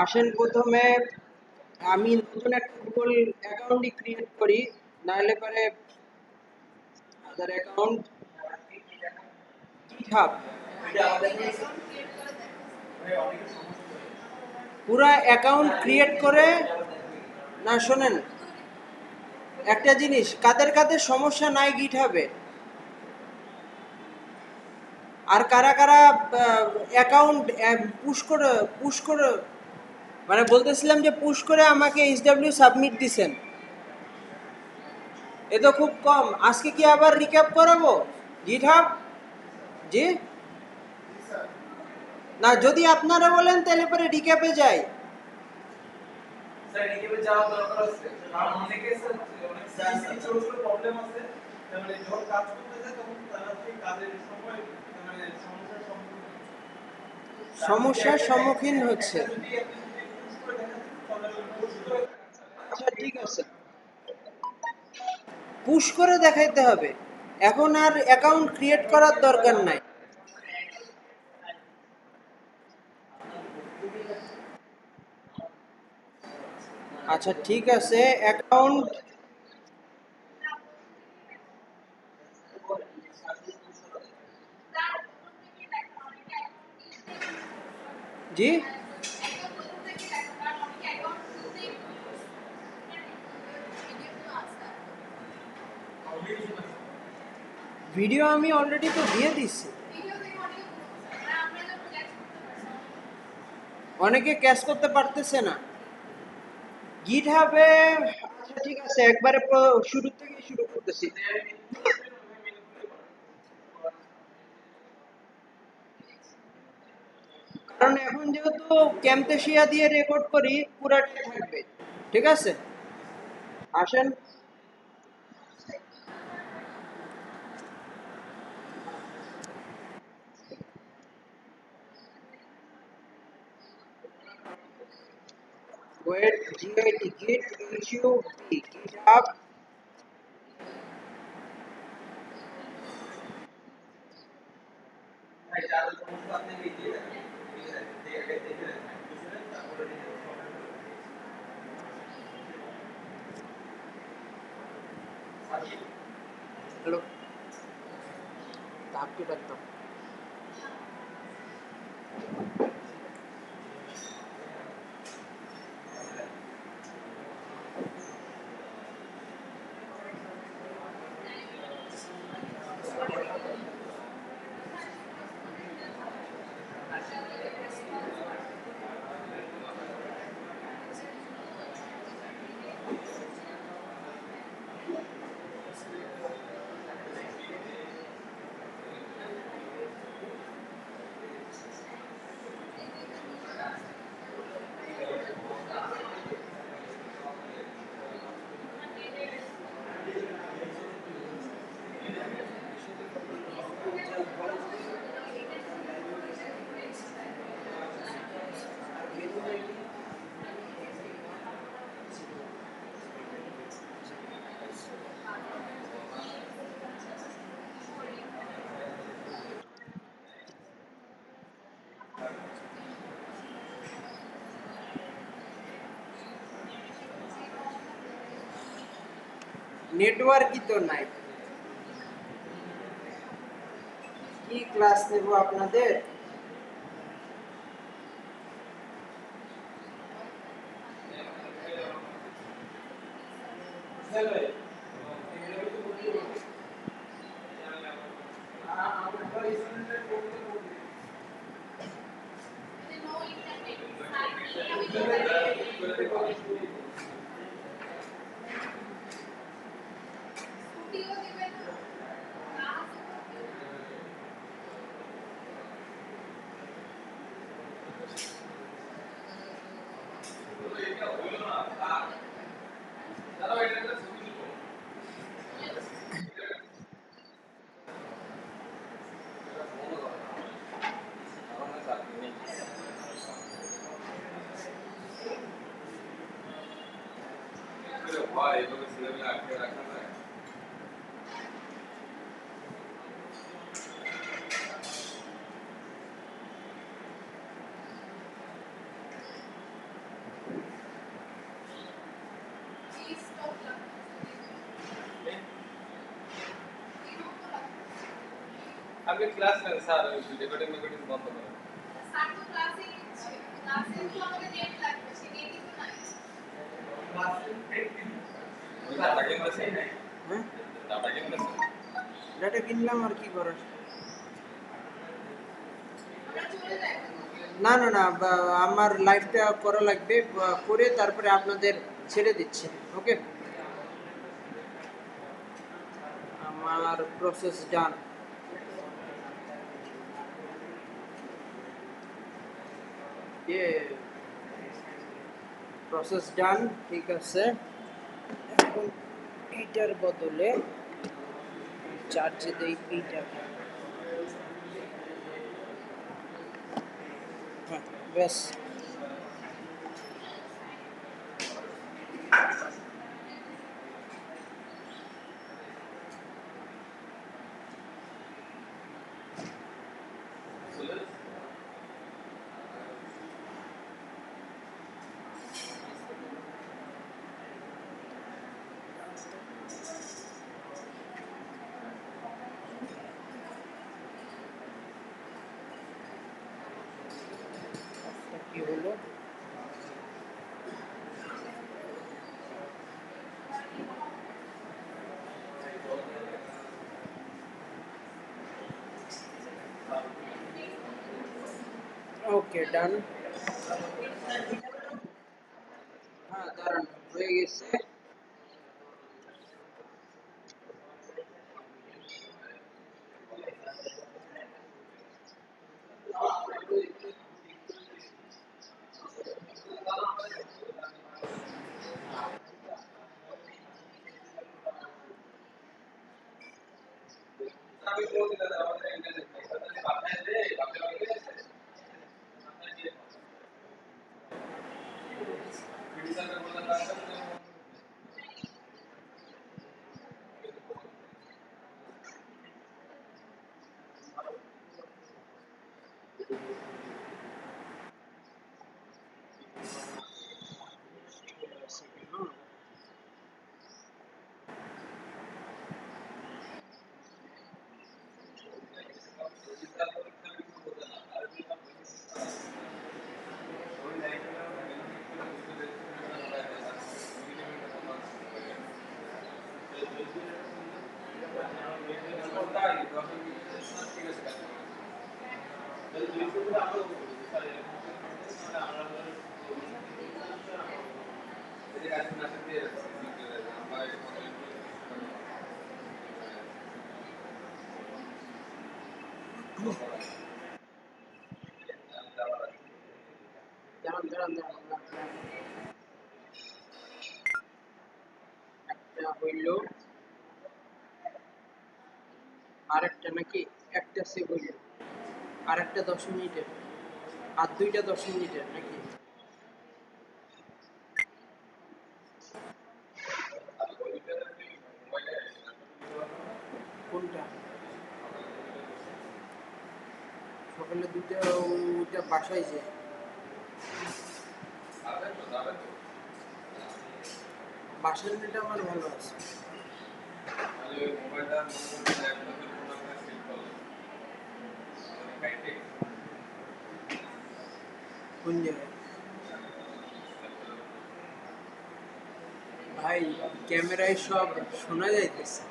আসেন প্রথমে আমি নতুন একটা গুগল অ্যাকাউন্টই ক্রিয়েট করি, নাহলে পরে আদার অ্যাকাউন্ট গিটহাব পুরা অ্যাকাউন্ট ক্রিয়েট করে। না শোনেন, একটা জিনিস, কাদের কাদের সমস্যা নাই গিটহাবে, আর কারা কারা অ্যাকাউন্ট পুশ করে মানে বলতেছিলাম যে পুশ করে আমাকে এইচডব্লিউ সাবমিট দিছেন, এ তো খুব কম। আজকে কি আবার রিক্যাপ করাবো গিটহাব? জি না, যদি আপনারা বলেন তাহলে পরে রিক্যাপে যাই। স্যার রিক্যাপে যাওয়া দরকার আছে, কারণ অনেকে স্যার অনেক ছোট ছোট প্রবলেম আছে, মানে যখন কাজ করতে যায় তখন তারা সেই কাজের সময় মানে সমস্যার সম্মুখীন হচ্ছে। যদি আপনি পুশ করে দেখাতেন তাহলে পুশ করে। আচ্ছা ঠিক আছে, পুশ করে দেখাইতে হবে, এখন আর অ্যাকাউন্ট ক্রিয়েট করার দরকার নাই। আচ্ছা ঠিক আছে, অ্যাকাউন্ট জি ভিডিও আমি অলরেডি তো দিয়ে দিচ্ছি, অনেকে ক্যাচ করতে পারতেছে না গিটহাবে। আচ্ছা ঠিক আছে, একবারে শুরু থেকে শুরু করতেছি। কারণ এখন যেহেতু ক্যামতেশিয়া দিয়ে রেকর্ড করি, পুরাটাই থাকবে। ঠিক আছে, আসেন। Wait, git git issue github ভাই যাদের সমস্যা আপনি দিয়ে দেন, দেখে দেন বুঝলেন, তারপরে হ্যালো, তাপকে ডাকতাম। নেটওয়ার্কই তো নাই, কি ক্লাস নেব আপনাদের? আপনি ক্লাস নেন স্যার, রেকর্ডিং রেকর্ডিং বন্ধ করেন। স্যার তো ক্লাসে নিচ্ছে, ক্লাসে তো আমাদের নেট লাগবে, সে নেটই তো নাই। ক্লাসে ব্রেক দিন। ওই ডাটা কিনতেছে, হ্যাঁ, ডাটা কিনতেছে। ডাটা কিনলাম আর কি করার। আমরা চলে যাই। না না না, আমার লাইভটা করা লাগবে, করে তারপরে আপনাদের ছেড়ে দিচ্ছি। ওকে, আমার প্রসেস ডান। প্রসেস ডান, ঠিক আছে। এখন এইটার বদলে চার্জে দেই এইটাকে। হ্যাঁ, ব্যাস। কি হলো? ওকে, ডান। হ্যাঁ, দাঁড়ান, হয়ে গেছে। আমি বলতে দাদা আমাদের ইন্টারনেট নেই। তাহলে বাসায় যে বাসায় গেছে। ফিল্টারের মধ্যে রাখবেন। দাঁড়ান দাঁড়ান দাঁড়ান, একটা হইল, আরেকটা নাকি একটা সেভ হইল, আরেকটা 10 মিনিটের, আর দুইটা 10 মিনিটের নাকি? কোনটা? সকালে দুইটা, ওইটা বাসায় যে বাসার নেটটা আমার ভালো আছে। মোবাইলটা সেট করলেন কোন জায়গায় ভাই? ক্যামেরায় সব শোনা যাইতেছে।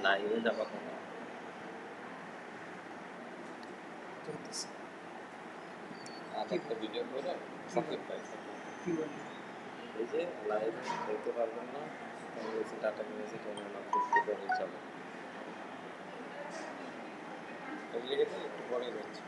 লাইভে যাবা কেন? চলতেছে। আর কি একটা ভিডিও করে সাকিব ভাই কি বলে? এই যে লাইভ দেখতে পারবেন না, আমি বলছি ডাটা কিনেছি টেনে না ফিফটি করে যাবে লিখেছেন একটু পরে বলছি।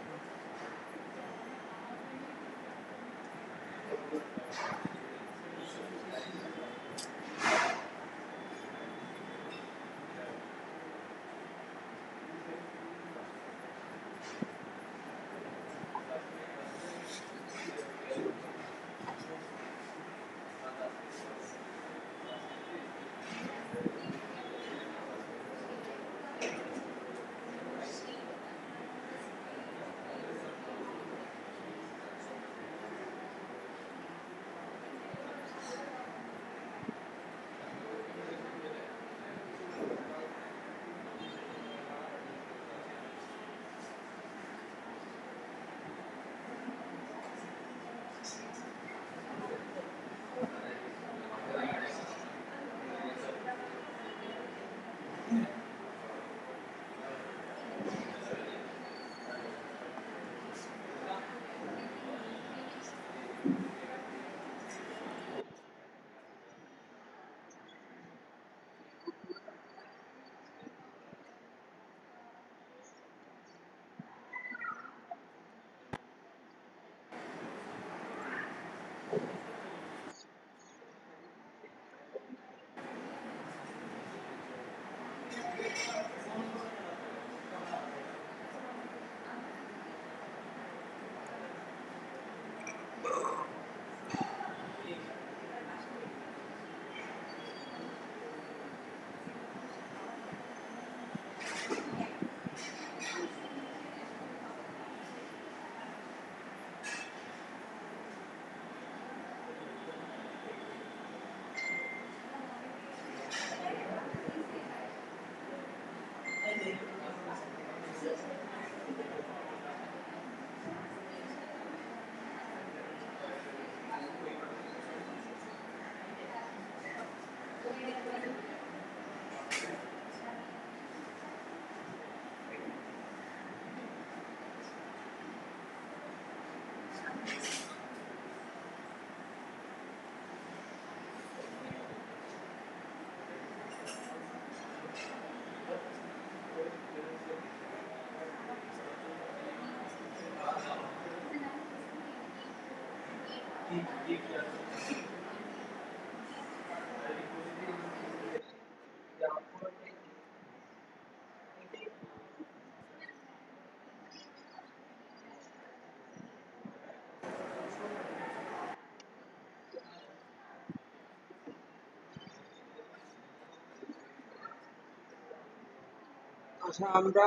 আচ্ছা, আমরা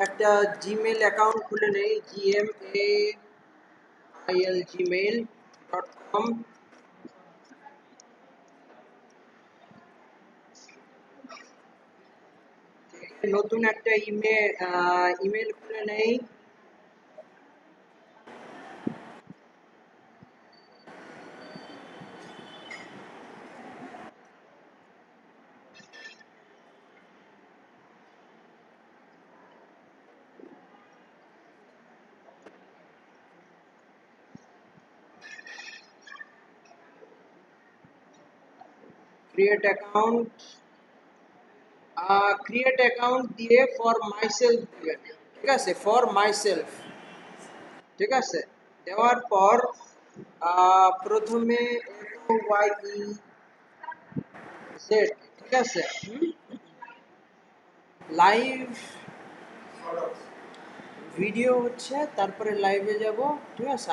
একটা জিমেল অ্যাকাউন্ট খুলে নেই, gmail.com। নতুন একটা ইমেল খুলে নেই। ক্রিয়েট অ্যাকাউন্ট দিয়ে ফর মাইসেলফ দিবেন, ঠিক আছে? ফর মাইসেলফ, ঠিক আছে? দেওয়ার পর প্রথমে FOYEZ, ঠিক আছে? লাইভ ভিডিও হচ্ছে, তারপরে লাইভে যাব, ঠিক আছে?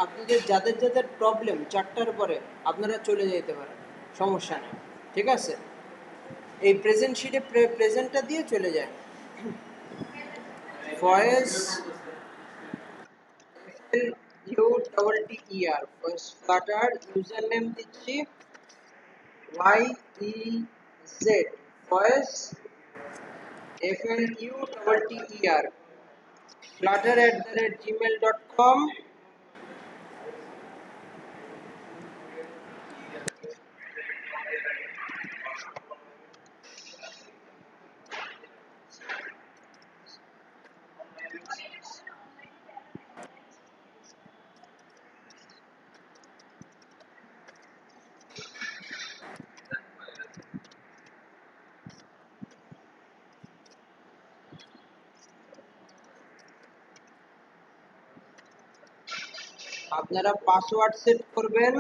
আপনাদের যাদের যাদের প্রবলেম 4টার পরে আপনারা চলে যেতে পারেন, সমস্যা নেই, ঠিক আছে? এই প্রেজেন্ট শিটে প্রেজেন্টটা দিয়ে চলে যায়। Foyez FLUTTER, Foyez flutter, user name দিচ্ছি YEZ, ফয়েজ FLUTTER, flutter@gmail.com। আপনারা পাসওয়ার্ড সেট করবেন,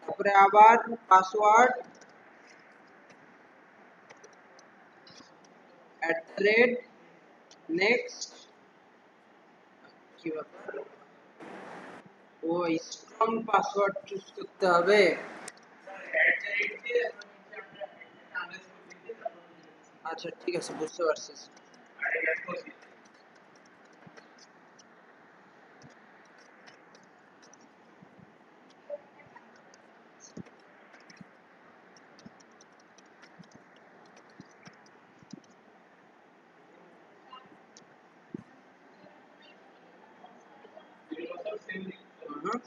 তারপরে আবার পাসওয়ার্ড নেক্সট। কি ব্যাপার, ও স্ট্রং পাসওয়ার্ড চুজ করতে হবে। আচ্ছা ঠিক আছে, বুঝতে পারছি। হুম,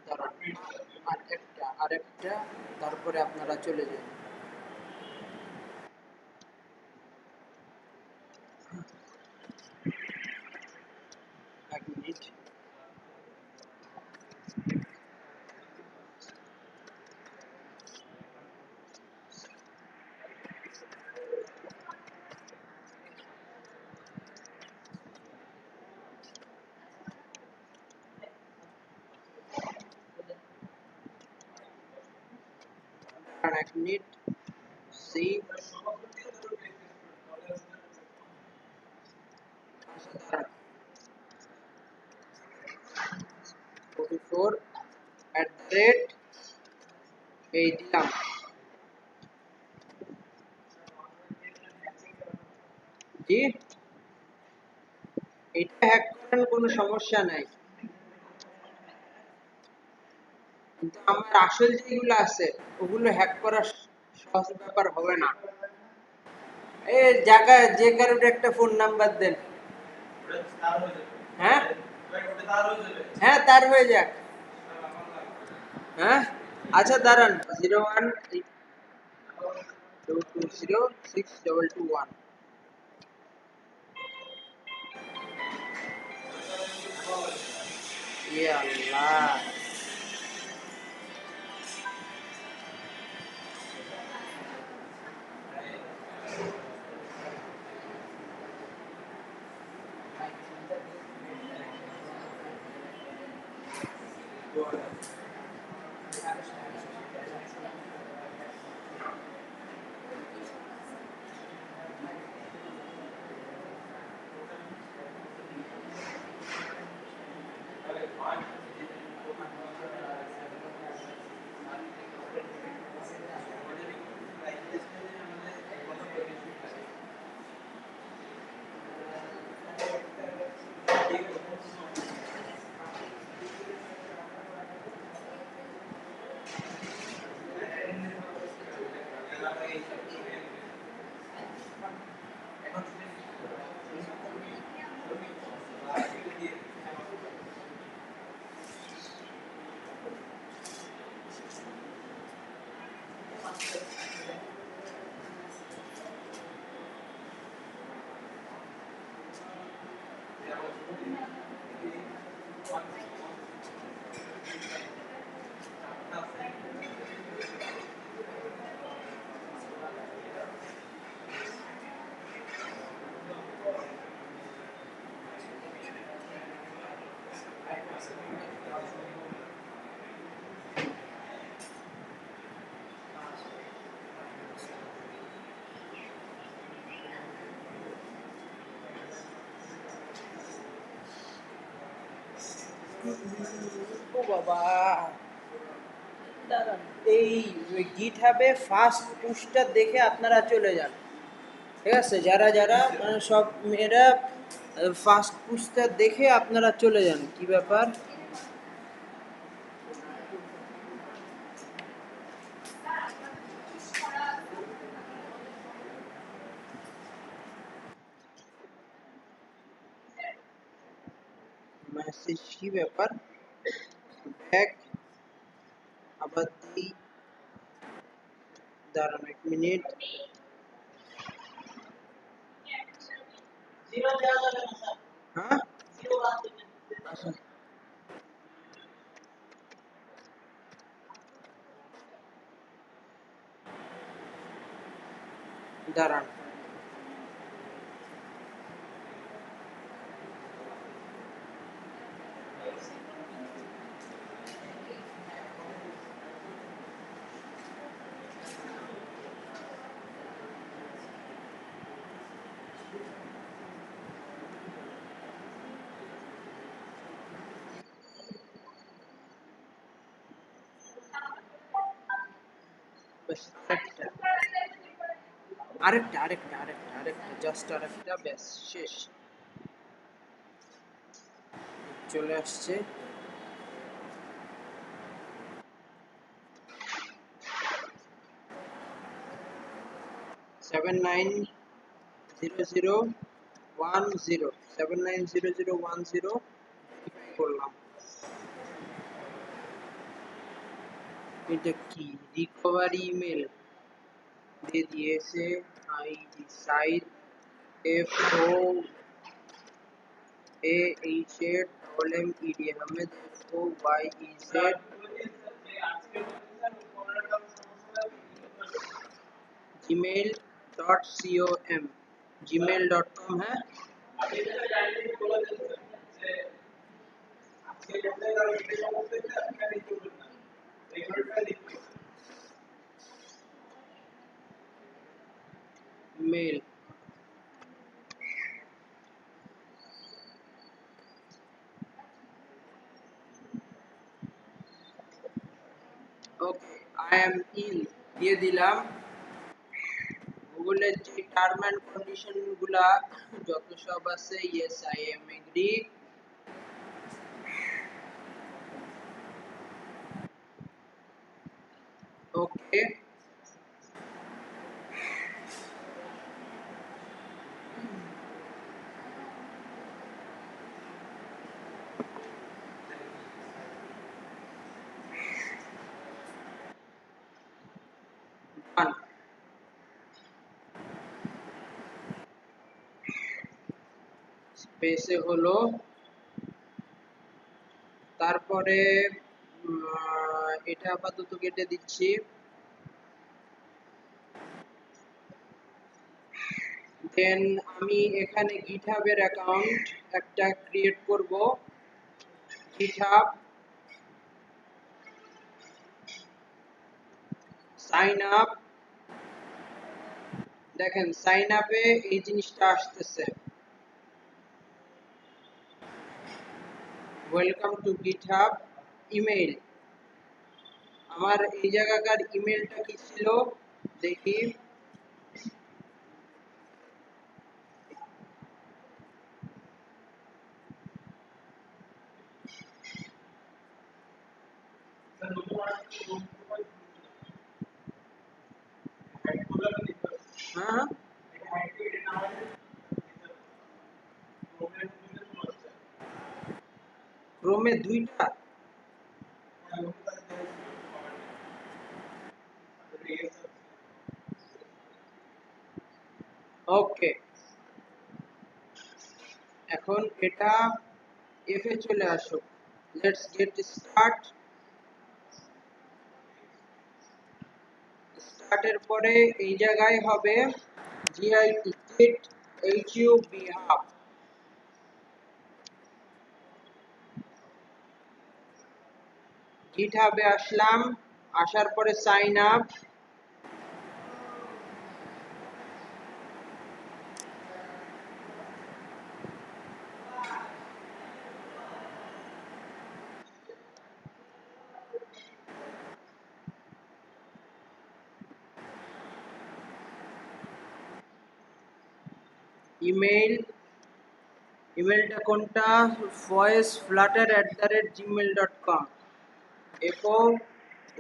দাঁড়ান, আরেকটা, তারপরে আপনারা চলে যান। এক মিনিট। দাঁড়ান এক মিনিট। সি 44 এই দিলাম। জি, এটা হ্যাক করেন, কোনো সমস্যা নাই, কিন্তু আমার আসল যেগুলো আছে ওগুলো হ্যাক করা সহজ ব্যাপার হবে না। এই জায়গায় যে কারোর একটা ফোন নাম্বার দেন। হ্যাঁ হ্যাঁ, তার হয়ে যাক। হ্যাঁ আচ্ছা দাঁড়ান, 0182206221। ইয়ে আল্লাহ, ও বাবা। দাঁড়ান, এই গিটহাবে ফার্স্ট পুশটা দেখে আপনারা চলে যান, ঠিক আছে? যারা যারা মানে সব মেয়েরা ফার্স্ট পুশটা দেখে আপনারা চলে যান। কি ব্যাপার, মেসেজ কি ব্যাপার, ব্যাক আবার দিই। দাঁড়ান এক মিনিট। হ্যাঁ আচ্ছা, দাঁড়ান, ব্যাস আরেকটা জাস্ট আরেকটা, ব্যাস শেষ, চলে আসছে। সেভেন নাইন 0010 790010 করলাম। এটা কি রিকভারি ইমেল দিয়ে দিয়েছে, ID side F O A H A double M E D Ahmed F O Y E Z gmail.com gmail.com है। Mail okay, I am in দিয়ে দিলাম। গুগলের যে টার্ম এন্ড কন্ডিশন গুলা যত সব আছে, ইয়েস আই এম এগ্রি, ওকে। ডান। স্পেসে হলো, তারপরে এটা আপাতত কেটে দিচ্ছি। দেন আমি এখানে গিটহাবের অ্যাকাউন্ট একটা ক্রিয়েট করব। গিটহাব সাইন আপ, দেখেন সাইন আপে এই জিনিসটা আসতেছে, ওয়েলকাম টু গিটহাব ইমেল। আমার এই জায়গাকার ইমেলটা কি ছিল দেখি, হ্যাঁ ক্রোমে দুইটা, ওকে। এখন এটা এফ এ চলে আসুক, লেটস গেট স্টার্ট। স্টার্টের পরে এই জায়গায় হবে জিআই টিকেট এইচ ইউ বি হাব, গিটহাবে আসলাম, আসার পরে সাইন আপ, ইমেল, ইমেলটা কোনটা, voiceflutter@gmail.com, F O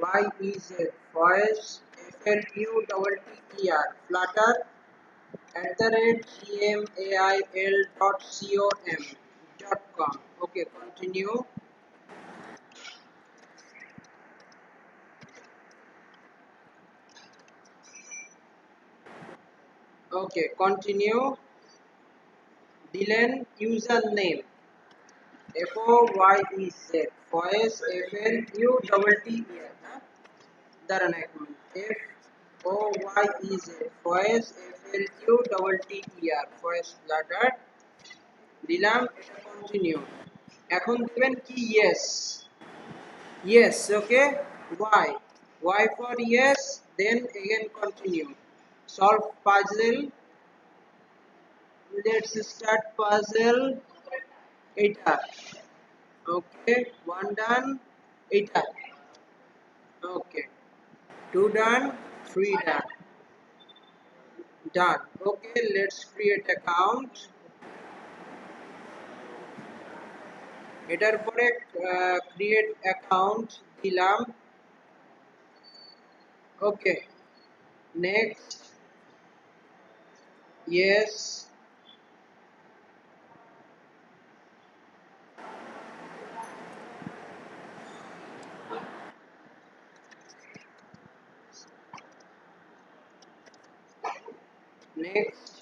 Y E Z voice F L U double T E R flutter @gmail.com, okay continue, okay continue দিলেন। User name F O Y E Z voice F L U double T E R, দাঁড়ান এক minute, F O Y E Z voice F FLQTTER first letter দিলাম, এটা continue. এখন দিবেন কি yes, yes okay, Y, Y for yes, then again continue. Solve puzzle, let's start puzzle, এটা okay, one done, এটা okay, two done, three done, done. Okay, let's create account. এটার পরে create account দিলাম। Okay, next, yes, next,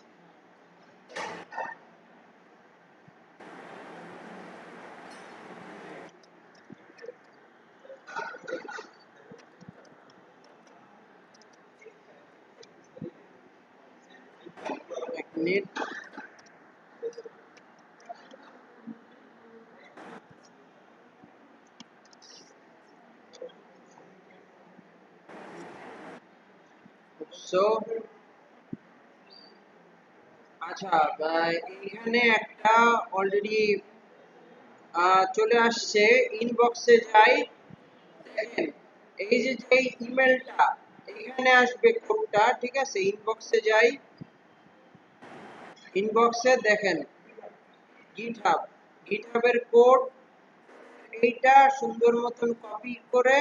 এক minute, so আচ্ছা, এখানে একটা already চলে আসছে, ইনবক্সে যাই, দেখেন এই যে যে ইমেলটা এখানে আসবে কোডটা, ঠিক আছে, ইনবক্সে যাই, ইনবক্সে দেখেন গিটহাব, গিটহাবের কোড, এইটা সুন্দর মতন কপি করে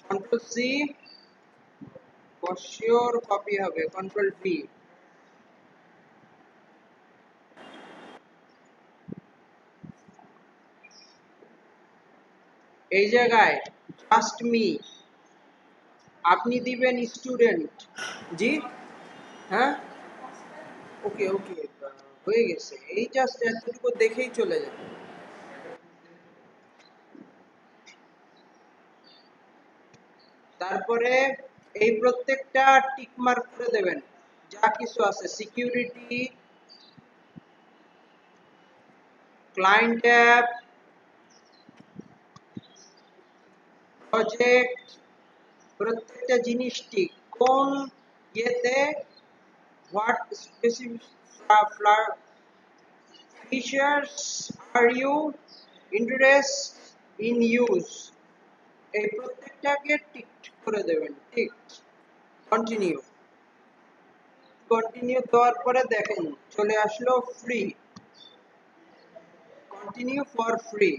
control C, for sure copy হবে, কন্ট্রোল ভি, এই জায়গায় জাস্ট মি, আপনি দিবেন স্টুডেন্ট, জি হ্যাঁ, ওকে ওকে, হয়ে গেছে, এই জাস্ট এতটুকু দেখেই চলে যাবে। তারপরে এই প্রত্যেকটা টিক মার্ক করে দেবেন, যা কিছু আছে, সিকিউরিটি, ক্লায়েন্ট অ্যাপ, প্রজেক্ট, প্রত্যেকটা জিনিসটি কোন ইয়েতে, what specific features are you interest in use, এই প্রত্যেকটাকে টিক করে দেবেন, ঠিক, কন্টিনিউ, কন্টিনিউ দেওয়ার পরে দেখেন চলে আসলো ফ্রি, কন্টিনিউ ফর ফ্রি,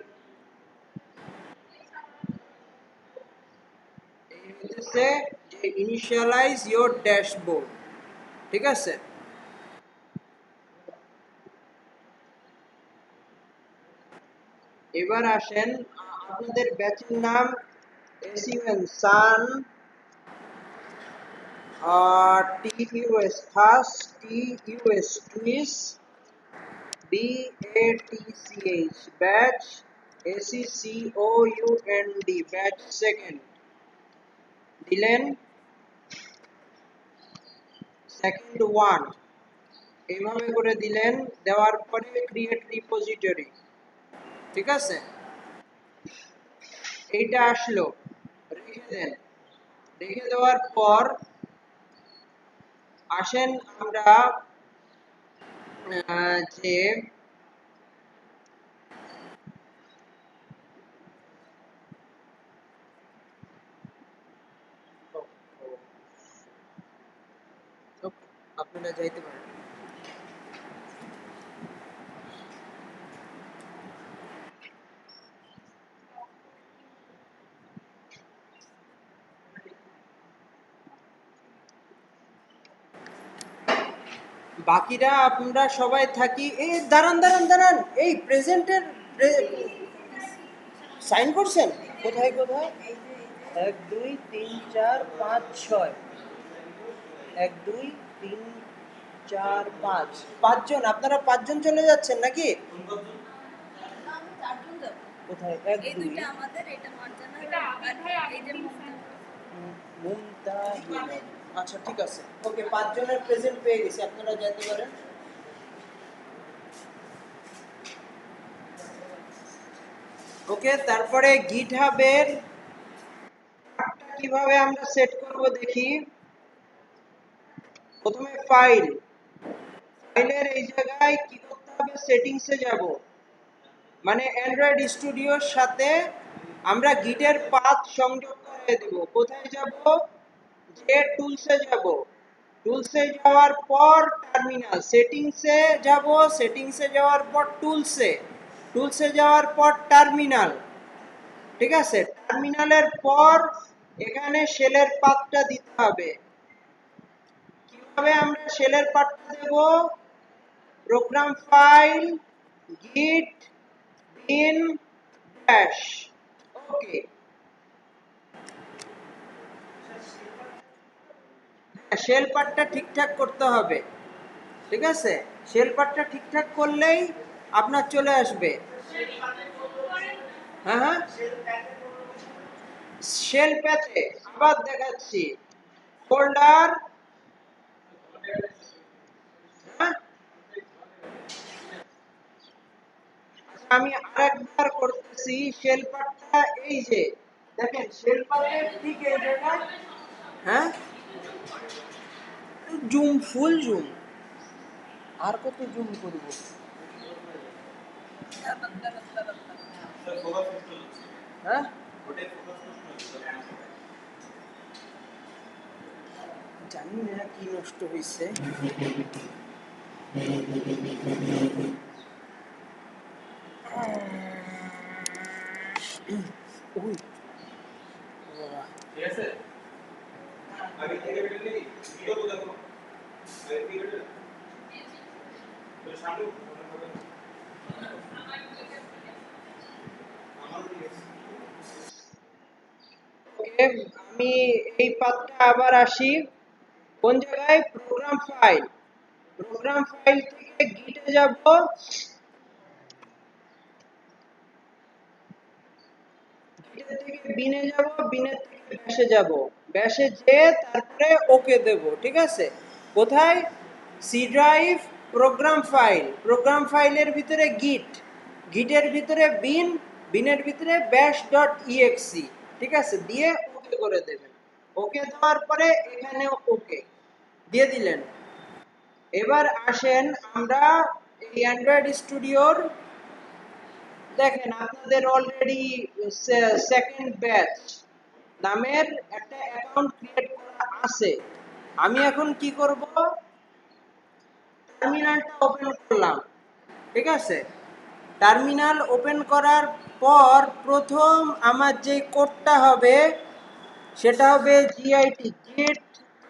এই হচ্ছে যে ইনিশিয়ালাইজ ইওর ড্যাশবোর্ড, ঠিক আছে। এবার আসেন, আপনাদের ব্যাচের নাম S U N sun, T U S first, T U S twice, BATCH batch, ACCOUND batch second দিলেন, সেকেন্ড ওয়ান এইভাবে করে দিলেন, দেওয়ার পরে ক্রিয়েট রিপোজিটরি, ঠিক আছে, এইটা আসলো, রেখে দেন, রেখে দেওয়ার পর আসেন আমরা যে আপনারা যাইতে পারেন। বাকিরা আপনারা সবাই থাকি, এই দাঁড়ান দাঁড়ান দাঁড়ান, এই প্রেজেন্টের সাইন করছেন, কোথায় কোথায়, 1 2 3 4 5 6, 1 2 3 4 5, পাঁচজন, আপনারা পাঁচজন চলে যাচ্ছেন নাকি, আমরা চারজন যাবো। কোথায়, 1 এই 2, দুইটা আমাদের, এটা মার্জানা, এটা আবির ভাই, আর এই যে আবির মুক্তা। মুমতাহিনা। আচ্ছা ঠিক আছে, ওকে, 5 জনের প্রেজেন্ট পেয়ে গেছি, আপনারা যেতে পারেন। ওকে, তারপরে গিটহাবের কিভাবে আমরা সেট করব দেখি। প্রথমে ফাইলের এই জায়গায় কি করতে হবে, সেটিংসে যাব, মানে অ্যান্ড্রয়েড স্টুডিওর সাথে আমরা গিটের পাথ সংযোগ করে দেব। কোথায় যাব, যে টুলসে যাব, টুলসে যাওয়ার পর টার্মিনাল, সেটিংসে যাব, সেটিংসে যাওয়ার পর টুলসে, টুলসে যাওয়ার পর টার্মিনাল, ঠিক আছে। টার্মিনালের পর এখানে শেলের পাথটা দিতে হবে। কিভাবে আমরা শেলের পাথটা দেব, program file git bin bash, okay. Shell পার্টটা ঠিকঠাক করতে হবে, ঠিক আছে। শেল পার্টটা ঠিকঠাক করলেই আপনার চলে আসবে। হ্যাঁ হ্যাঁ, শেল প্যাথে আবার দেখাচ্ছি, ফোল্ডার, হ্যাঁ। আচ্ছা, আমি আরেকবার করতেছি শেল পার্টটা, এই যে দেখেন শেল পার্টের ঠিক এই জায়গায়, হ্যাঁ, জুম, ফুল জুম, আর কত জুম করব। হ্যাঁ, জানি না কি নষ্ট হয়েছে। ওই বাবা, ঠিক আছে আগে থেকে বের নেই ভিডিও তো দেখো আগে থেকে বের তো সামনে আমার ঠিক আছে ওকে, আমি এই পাতটা আবার আসি, কোন জায়গায়, প্রোগ্রাম ফাইল থেকে গিটে যাব, গিটে থেকে বিনে যাব, বিনে থেকে ব্যাশে যাব, ব্যাশে যে তারপরে ওকে দেব, ঠিক আছে। কোথায়, সি ড্রাইভ, প্রোগ্রাম ফাইলের ভিতরে গিট, গিটের ভিতরে বিন, বিনের ভিতরে ব্যাশ ডট ইএক্সি, ঠিক আছে, দিয়ে ওকে করে দেবেন। ওকে দেওয়ার পরে এখানে ওকে দিয়ে দিলেন। এবার আসেন আমরা এই অ্যান্ড্রয়েড স্টুডিওর, দেখেন আপনাদের অলরেডি সেকেন্ড ব্যাচ নামের একটা অ্যাকাউন্ট ক্রিয়েট করা আছে। আমি এখন কি করব, টার্মিনালটা ওপেন করলাম, ঠিক আছে। টার্মিনাল ওপেন করার পর প্রথম আমার যে কোডটা হবে সেটা হবে জিআইটি, গিট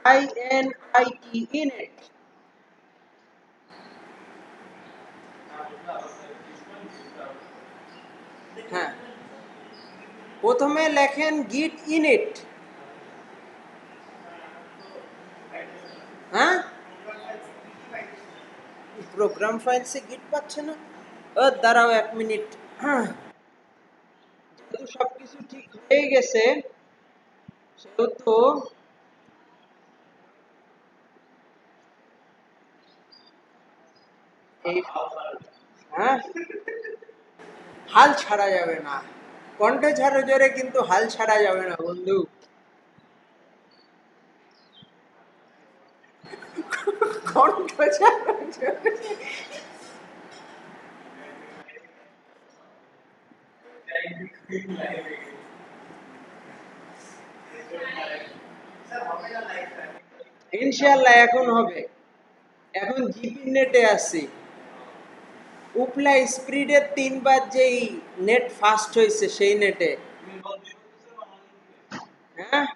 আইএনআইটি, ইনএট। হ্যাঁ, প্রথমে লেখেন গিট ইনইট, হ্যাঁ, প্রোগ্রাম ফাইলসে গিট পাচ্ছে না, ও দাঁড়াও 1 মিনিট। যেহেতু সবকিছু ঠিক হয়ে গেছে সেহেতু এই, হ্যাঁ, হাল ছাড়া যাবে না, কণ্ঠ ছাড়ো জোরে কিন্তু হাল ছাড়া যাবে না বন্ধু। কণ্ঠ ছাড়ো জোরে। ইনশাআল্লাহ এখন হবে, এখন জিপি নেটে আছি, উপলা স্পিডের 3 বার যেই নেট ফাস্ট হয়েছে সেই নেটে, তুমি বল দিতে আমার হ্যাঁ।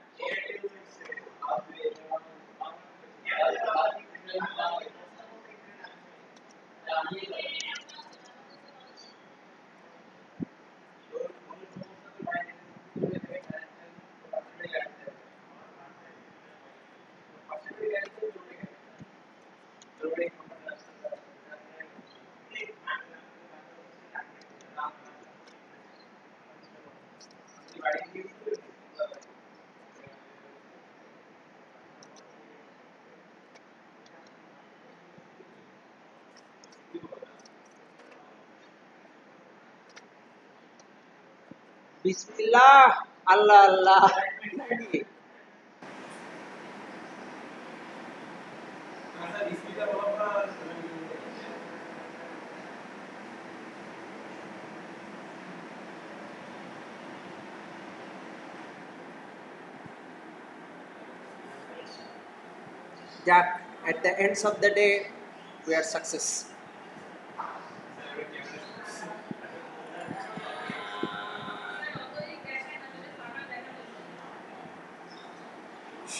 বিসমিল্লাহ, আল্লাহ আল্লাহ। নাকি? আচ্ছা বিসমিল্লাহ বলার যাক, at the ends of the day we are success.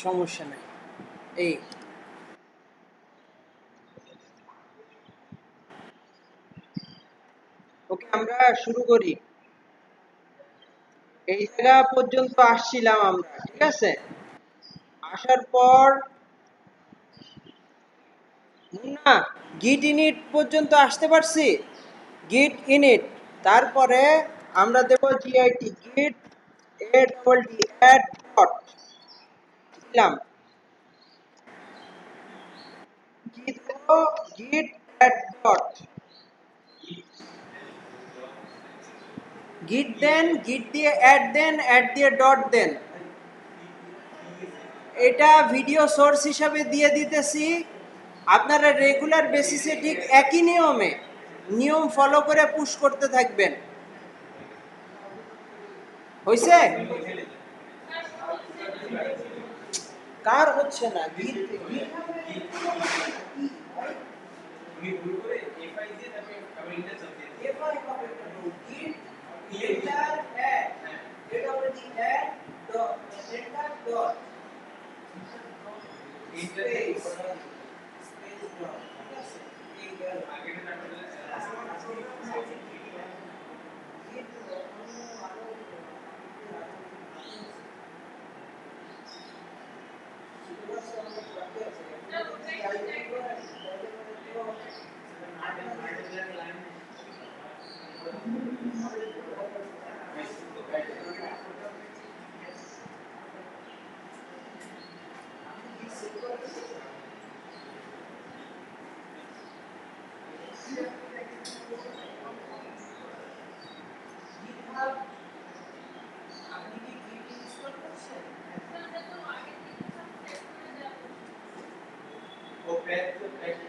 সমস্যা নাই। এই ওকে, আমরা শুরু করি। এই জায়গা পর্যন্ত আসছিলাম আমরা, ঠিক আছে? আসার পর মুন্না, গিট ইনিট পর্যন্ত আসতে পারছি। গিট ইনিট, তারপরে আমরা দেব জিআইটি গিট এ ডবল টি অ্যাড ডট দিলাম। কি দেব? গিট অ্যাড ডট, গিট দেন, গিট দিয়ে অ্যাড দেন, অ্যাড দিয়ে ডট দেন। এটা ভিডিও সোর্স হিসাবে দিয়ে দিতেছি। আপনারা রেগুলার বেসিসে ঠিক একই নিয়ম ফলো করে পুশ করতে থাকবেন। হইছে? কার হচ্ছে না? তুমি ভুল করে এফআই দিয়ে তারপরে আবার ইন্টার চাপিয়ে দিই। এফআই হবে কেন? গিট এন্টার অ্যাড, এটা হলো the add dot enter dot enter space dot, ঠিক আছে? এই গেল। আগে না করলে আপনি কি গিট ইনস্টল করছেন? ও প্যাক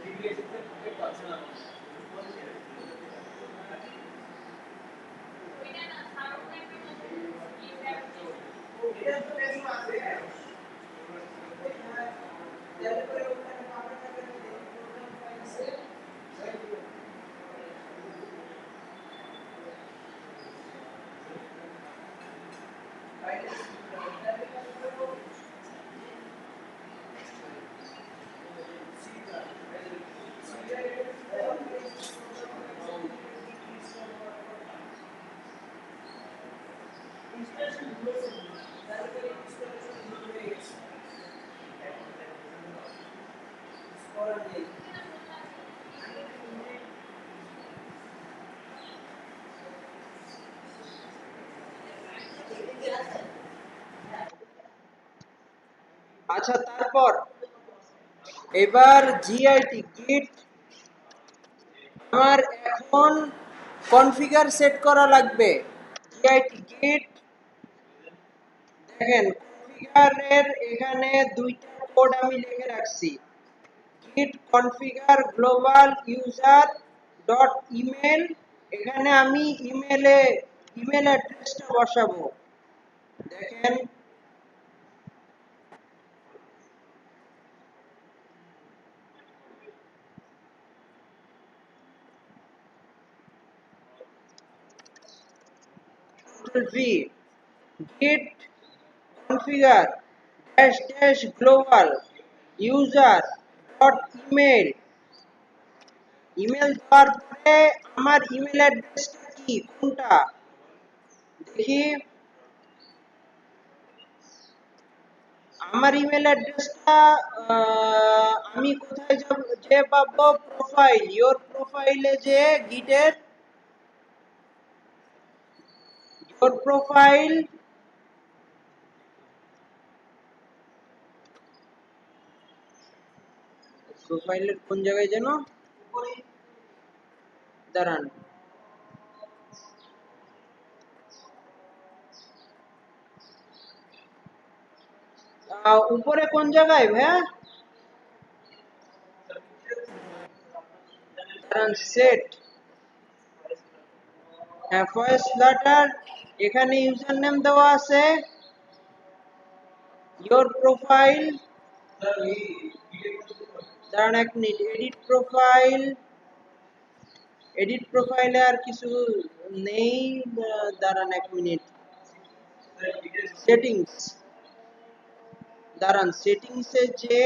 ডিগ্রি এসেছে প্যাক পাচ্ছে না। এটা তো বেশি আছে। তাহলে পরে ওখানে পাবেন না কেন? প্রোগ্রাম ফাইলসে আচ্ছা, তারপর এবার জিআইটি গিট আমার এখন কনফিগার সেট করা লাগবে। জিআইটি গিট, দেখেন কনফিগারের এখানে দুইটা কোড আমি লিখে রাখছি। git configure global user dot email, এখানে আমি ইমেল অ্যাড্রেসটা বসাবো। দেখেন v git configure dash dash global user dot email, email দেওয়ার পরে আমার ইমেল অ্যাড্রেসটা কি, কোনটা দেখি। আমার ইমেল অ্যাড্রেসটা আমি কোথায় যাব, যে পাবো প্রোফাইল, ইওর প্রোফাইলে যে গিটের ইওর প্রোফাইল, প্রোফাইলের কোন জায়গায় যেন, দাঁড়ান, উপরে কোন জায়গায় ভাইয়া? সেট, হ্যাঁ ফয়েজ ফ্লাটার, এখানে ইউজার নেম দেওয়া আছে, ইয়োর প্রোফাইল, দাঁড়ান এক মিনিট, এডিট প্রোফাইলে আর কিছু নেই, দাঁড়ান এক মিনিট, সেটিংস, দাঁড়ান সেটিংসে যে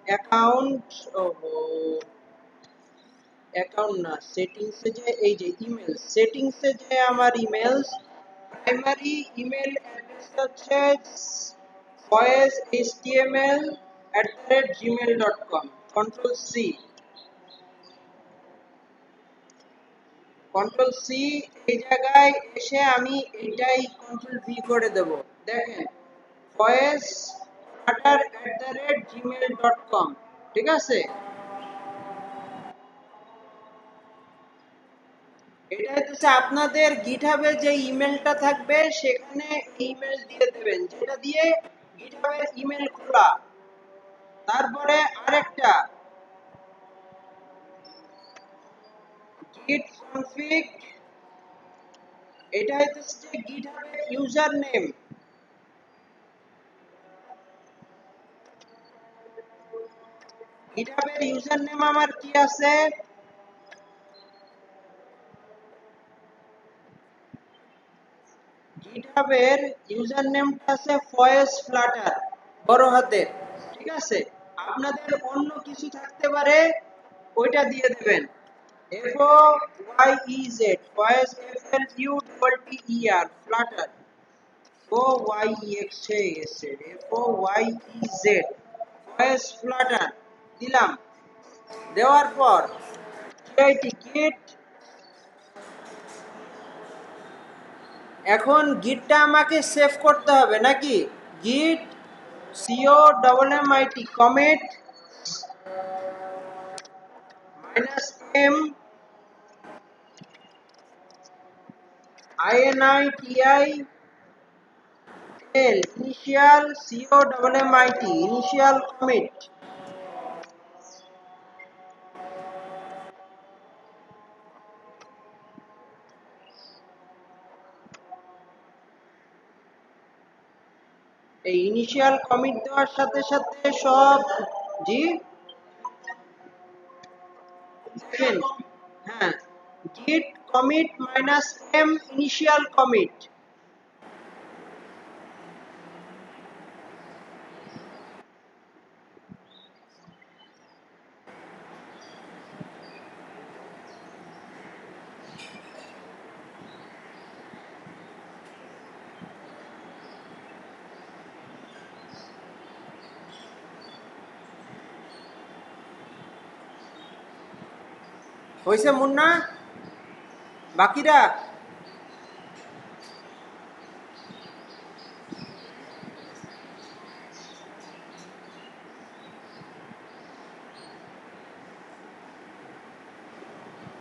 অ্যাকাউন্ট, ওহো অ্যাকাউন্ট না, সেটিংসে যে এই যে ইমেল, সেটিংসে যে আমার ইমেলস, প্রাইমারি ইমেল অ্যাড্রেস হচ্ছে foyezhtml@gmail.com, কন্ট্রোল সি, এই জায়গায় এসে আমি এটাই কন্ট্রোল V করে দেব, দেখেন foyezflutter@gmail.com, ঠিক আছে? এটা হচ্ছে আপনাদের গিটহাবে যে ইমেলটা থাকবে সেখানে ইমেল দিয়ে দেবেন, যেটা দিয়ে গিটহাবের ইমেল খোলা। তারপরে আরেকটা git config, এটা হচ্ছে গিটহাবের ইউজার নেম, গিটহাবের ইউজার নেম আমার কি আছে, গিটহাবের ইউজার নেমটা আছে ফয়েজ ফ্লাটার, বড় হাতের, ঠিক আছে? আপনাদের অন্য কিছু থাকতে পারে, ওইটা দিয়ে দেবেন, FOYEZ, Foyez FLUTTER, flutter, OYEX হয়ে গেছে, FOYEZ, ফয়েজ ফ্লাটার দিলাম। দেওয়ার পর git, এখন গিটটা আমাকে সেভ করতে হবে নাকি? গিট COMMIT commit -m INITIAL initial COMMIT initial commit, এই ইনিশিয়াল কমিট দেওয়ার সাথে সাথে সব, জি দেখেন, হ্যাঁ git commit -m initial commit, হয়েছে মুন্না? বাকিরা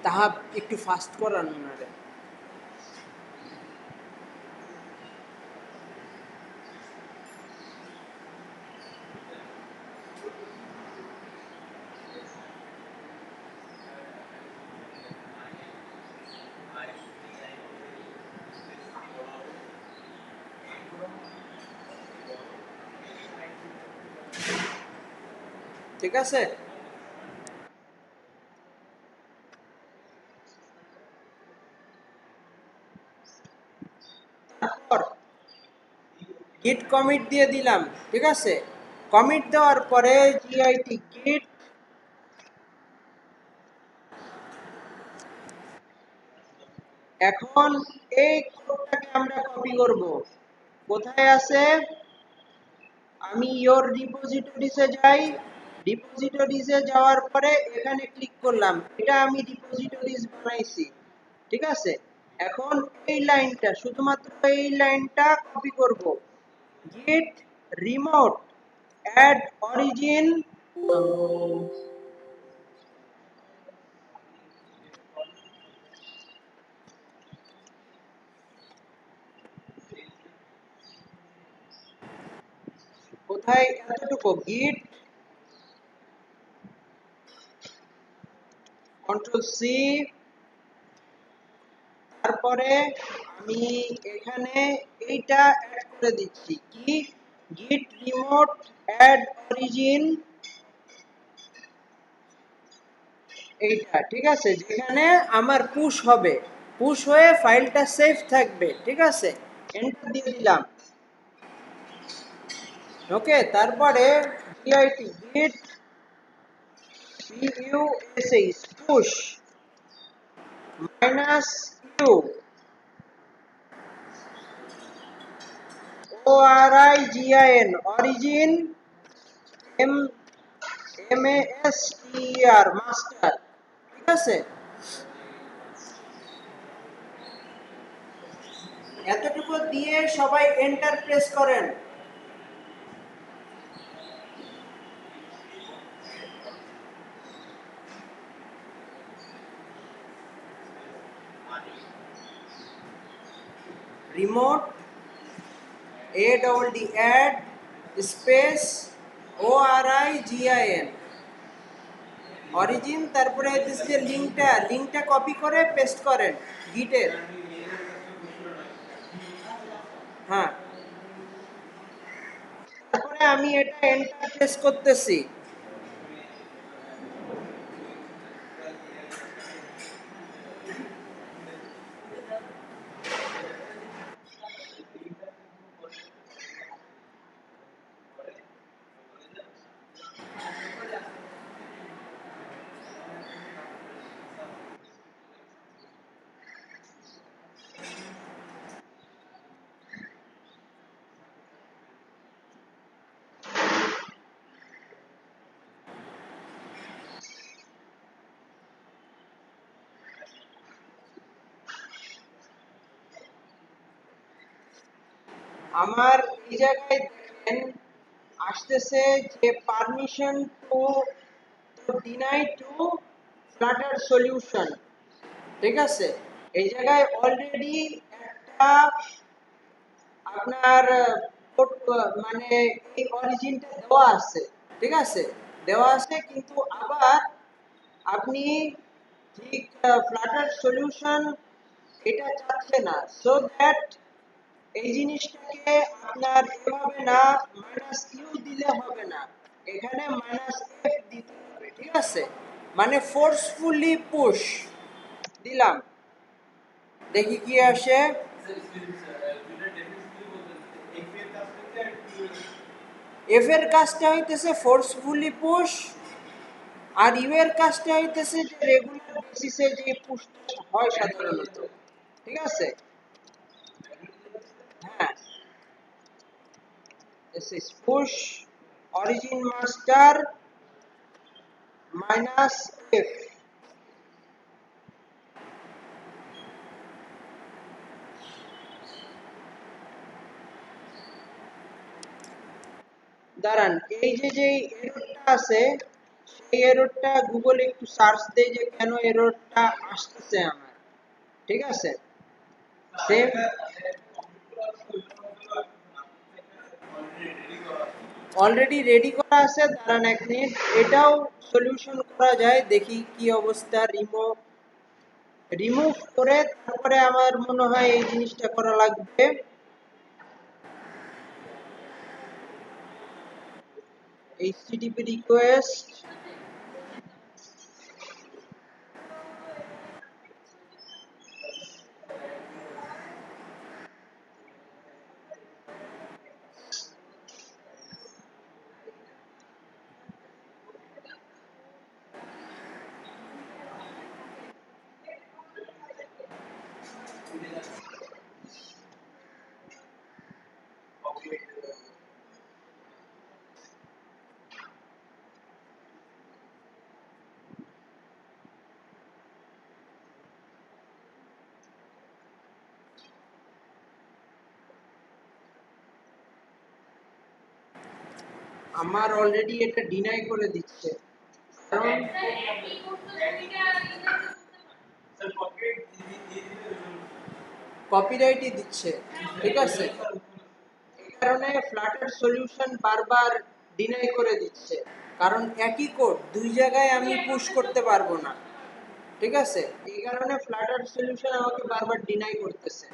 তাহা একটু ফাস্ট করান ওনারে। ঠিক আছে, তারপর গিট কমিট দিয়ে দিলাম, ঠিক আছে? কমিট দেওয়ার পরে git git, এখন এই কোডটাকে আমরা কপি করব, কোথায় আছে, আমি ইয়োর রিপোজিটরিজে যাই, রিপোজিটরিজে যাওয়ার পরে এখানে ক্লিক করলাম, এটা আমি রিপোজিটরিজ বানাইছি, ঠিক আছে? এখন এই লাইনটা, শুধুমাত্র এই লাইনটা কপি করব, git remote add origin, কোথায় এতটুকু গিট কন্ট্রোল সি, তারপরে আমি এখানে এইটা অ্যাড করে দিচ্ছি কি গিট রিমোট অ্যাড অরিজিন, এইটা ঠিক আছে, যেখানে আমার পুশ হবে, পুশ হয়ে ফাইলটা সেভ থাকবে, ঠিক আছে, এন্টার দিয়ে দিলাম। ওকে, তারপরে git git push push minus u origin origin m master master, ঠিক আছে, এতটুকু দিয়ে সবাই এন্টার প্রেস করেন। Remote ADD add space ORIGIN origin, তারপরে যে লিংকটা কপি করে পেস্ট করেন গিটের। হ্যাঁ, তারপরে আমি এটা এন্টার প্রেস করতেছি। আমার এই জায়গায় দেখেন আসতেছে যে permission to deny to flutter solution, ঠিক আছে, এই জায়গায় অলরেডি একটা আপনার মানে এই অরিজিনটা দেওয়া আছে, ঠিক আছে, দেওয়া আছে, কিন্তু আবার আপনি ঠিক ফ্লাটার সলিউশন এটা চাচ্ছে না, সো দ্যাট এই জিনিসটাকে আপনার এভাবে না মাইনাস ইউ দিলে হবে না, এখানে মাইনাস এফ দিতে হবে, ঠিক আছে, মানে ফোর্সফুলি পুশ দিলাম, দেখি কি আসে। এফ এর কাজটা হইতেছে ফোর্সফুলি পুশ, আর ইউ এর কাজটা হইতেছে যে রেগুলার বেসিসে যে পুশ হয় সাধারণত, ঠিক আছে। হ্যাঁ, this is push origin master minus f, দাঁড়ান, এই যে এররটা আছে সেই এররটা গুগলে একটু সার্চ দেই যে কেন এররটা আসতেছে আমার, ঠিক আছে, সেম অলরেডি রেডি করা আছে, দাঁড়ান এক মিনিট, এটাও সলিউশন করা যায়, দেখি কি অবস্থা। রিমুভ করে তারপরে আমার মনে হয় এই জিনিসটা করা লাগবে। HTTP রিকোয়েস্ট, আমার অলরেডি এটা ডিনাই করে দিচ্ছে, কারণ এই করতে এটা কপিরাইটই দিচ্ছে, ঠিক আছে, কারণে ফ্লাটার সলিউশন বারবার ডিনাই করে দিচ্ছে, কারণ একই কোড দুই জায়গায় আমি পুশ করতে পারবো না। ঠিক আছে, এই কারণে ফ্লাটার সলিউশন আমাকে বারবার ডিনাই করতেছে।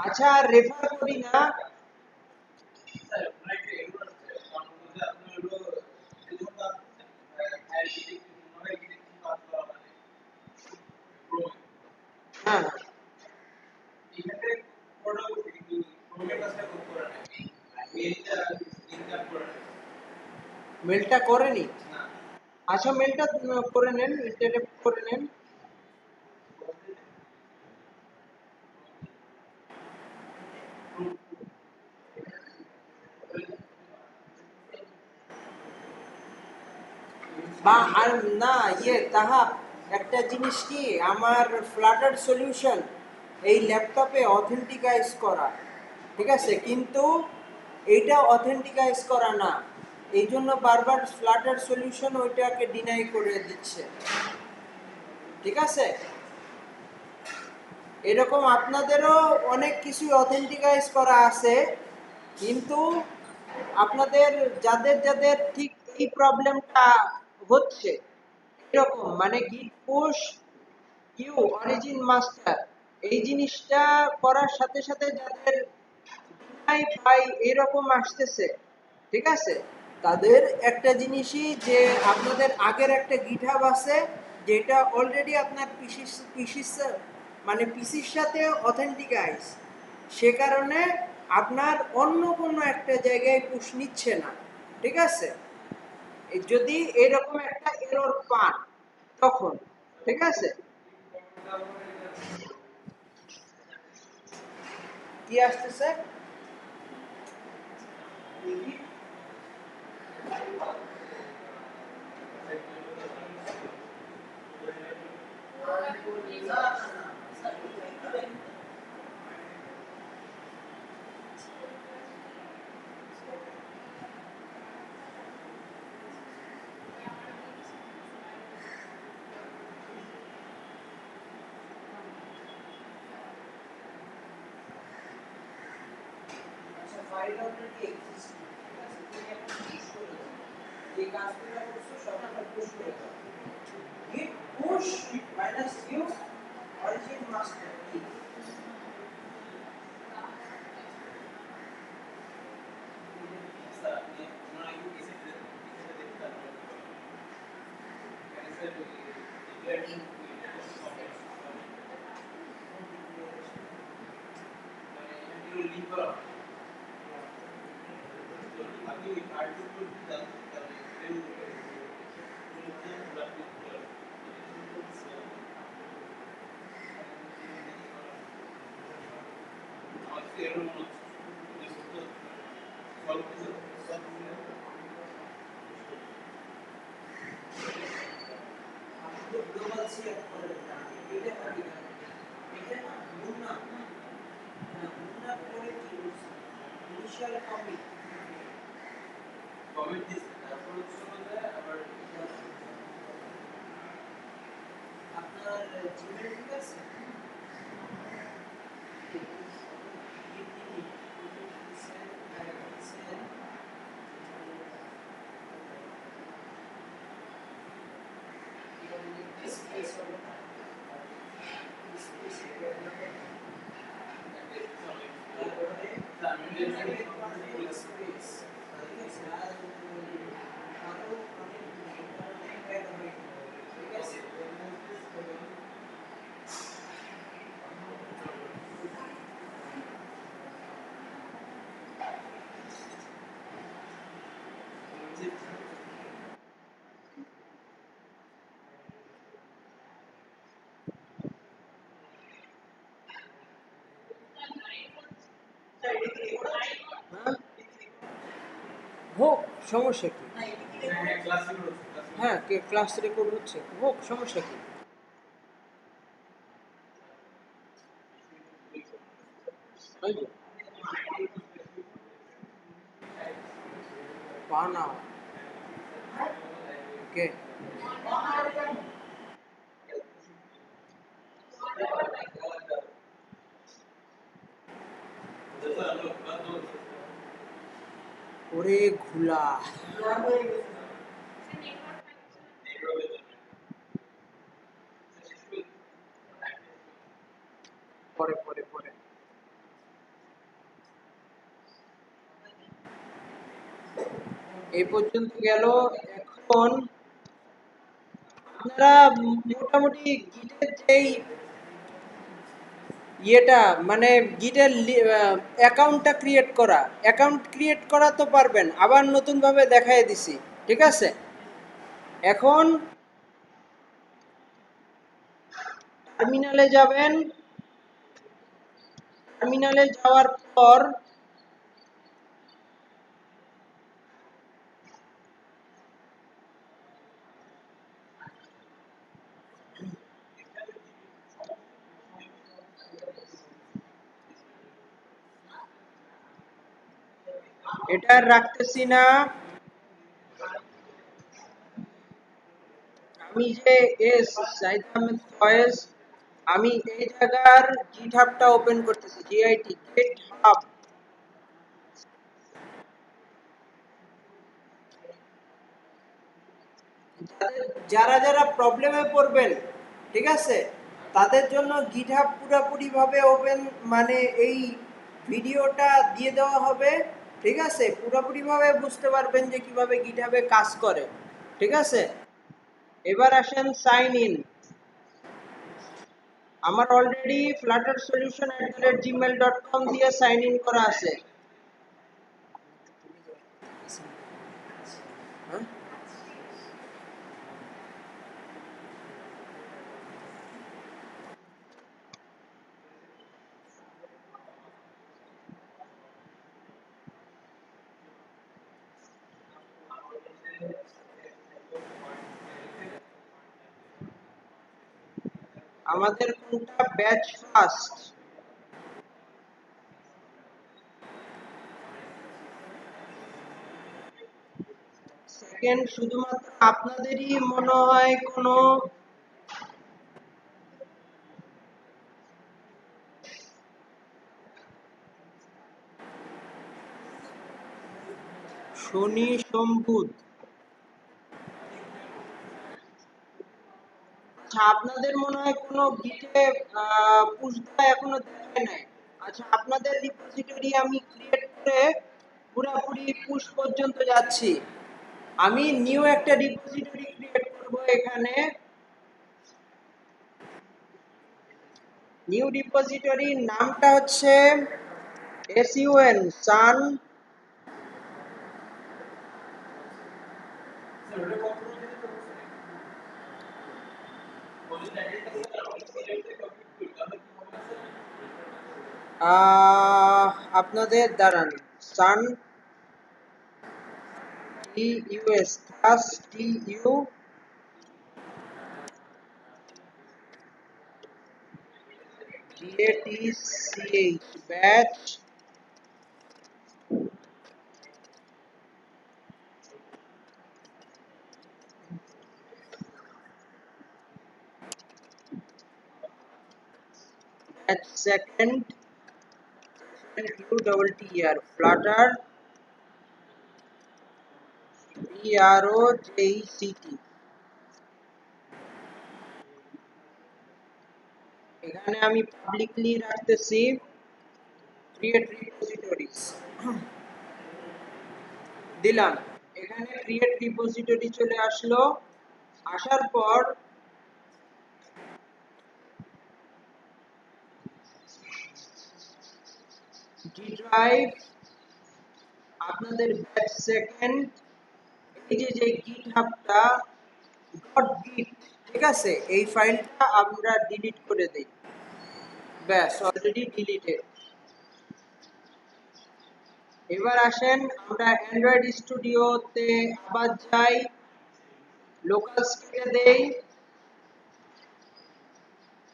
আচ্ছা, রেফার করি না। হ্যাঁ, মেলটা করেনি। আচ্ছা, মেলটা করে নেন, ইন্টারনেট করে নেন। বা আর না, তাহা একটা জিনিস কি, আমার ফ্লাটার সলিউশন এই ল্যাপটপে অথেন্টিকাইজ করা, ঠিক আছে, কিন্তু এইটা অথেন্টিকাইজ করা না, এই জন্য বারবার ফ্লাটার সলিউশন ওইটাকে ডিনাই করে দিচ্ছে। ঠিক আছে, এরকম আপনাদেরও অনেক কিছু অথেন্টিকাইজ করা আছে, কিন্তু আপনাদের যাদের যাদের ঠিক এই প্রবলেমটা হচ্ছে, এরকম মানে গিট পুশ ইউ অরিজিন মাস্টার, এই জিনিসটা করার সাথে সাথে যাদের ভাই ভাই এরকম আসতেছে, ঠিক আছে, তাদের একটা জিনিসই যে আপনাদের আগের একটা গিটহাব আছে যেটা অলরেডি আপনার পিসির সাথে অথেন্টিকাইজ, সে কারণে আপনার অন্য কোনো একটা জায়গায় পুশ নিচ্ছে না। ঠিক আছে, যদি এরকম একটা এরর পান তখন, ঠিক আছে, কি আসতেছে? ফাইল অলরেডি এক্সিস্ট, ঠিক আছে, তুমি এখন পুশ করে দাও, যে কাজগুলো করছো সবটা পুশ করে দাও। git push minus u origin master কি? গ্লোবাল সিলেক্ট করে দিলাম, এটা পারি না, এটা না মুন্না মুন্না করে কি ইনিশিয়াল কমিট দিছে, তারপর হচ্ছে আবার আপনার জিমেল ঠিক আছে, হোক, সমস্যা কি? হ্যাঁ, ক্লাস রেকর্ড হচ্ছে, হোক, সমস্যা কি? বানাও ওকে। ওরে ঘুলা। পরে পরে পরে এই পর্যন্ত গেল। এখন আপনারা মোটামুটি গিটের যেই ইয়েটা মানে গিটের অ্যাকাউন্ট ক্রিয়েট করা তো পারবেন, আবার নতুন ভাবে দেখাই দিছি, ঠিক আছে। এখন টার্মিনালে যাবেন, টার্মিনালে যাওয়ার পর এটা আর রাখতেছি না। আমি যে এস সাইদ আহমেদ ফয়েজ, আমি এই জায়গার গিটহাবটা ওপেন করতেছি, জিআইটি গিটহাব। যারা যারা প্রবলেমে পড়বেন, ঠিক আছে, তাদের জন্য গিটহাব পুরোপুরি ভাবে ওপেন, মানে এই ভিডিওটা দিয়ে দেওয়া হবে, ঠিক আছে, পুরোপুরি ভাবে বুঝতে পারবেন যে কিভাবে গিটহাবে কাজ করে, ঠিক আছে। এবার আসেন সাইন ইন। আমার অলরেডি fluttersolution@gmail.com দিয়ে সাইন ইন করা আছে। হ্যাঁ? আমাদের কোনটা ব্যাচ ফার্স্ট? সেকেন্ড? শুধুমাত্র আপনাদেরই মনে হয় কোনো শনি সোম বুধ, আচ্ছা আপনাদের মনে হয় কোনো গিটে পুশটা এখনো দেখায় নাই। আচ্ছা আপনাদের রিপোজিটরি আমি ক্রিয়েট করে পুরোপুরি পুশ পর্যন্ত যাচ্ছি। আমি নিউ একটা রিপোজিটরি ক্রিয়েট করব এখানে। নিউ রিপোজিটরি নামটা হচ্ছে sun সান আপনাদের দাঁড়ান, sun T U S plus T U BATCH batch second UTTER flutter PROJECT। এখানে আমি পাবলিকলি রাখতেছি ক্রিয়েট রিপোজিটরিজ দিলাম। এখানে ক্রিয়েট রিপোজিটরি চলে আসলো। আসার পর ডি ড্রাইভ, আপনাদের ব্যাচ সেকেন্ড, এই যে গিটহাবটা ডট গিট, ঠিক আছে, এই ফাইলটা আমরা ডিলিট করে দেই। ব্যাস অলরেডি ডিলিটেড। এবার আসেন আমরা অ্যান্ড্রয়েড স্টুডিওতে আবার যাই, লোকাল স্কেলে দেই,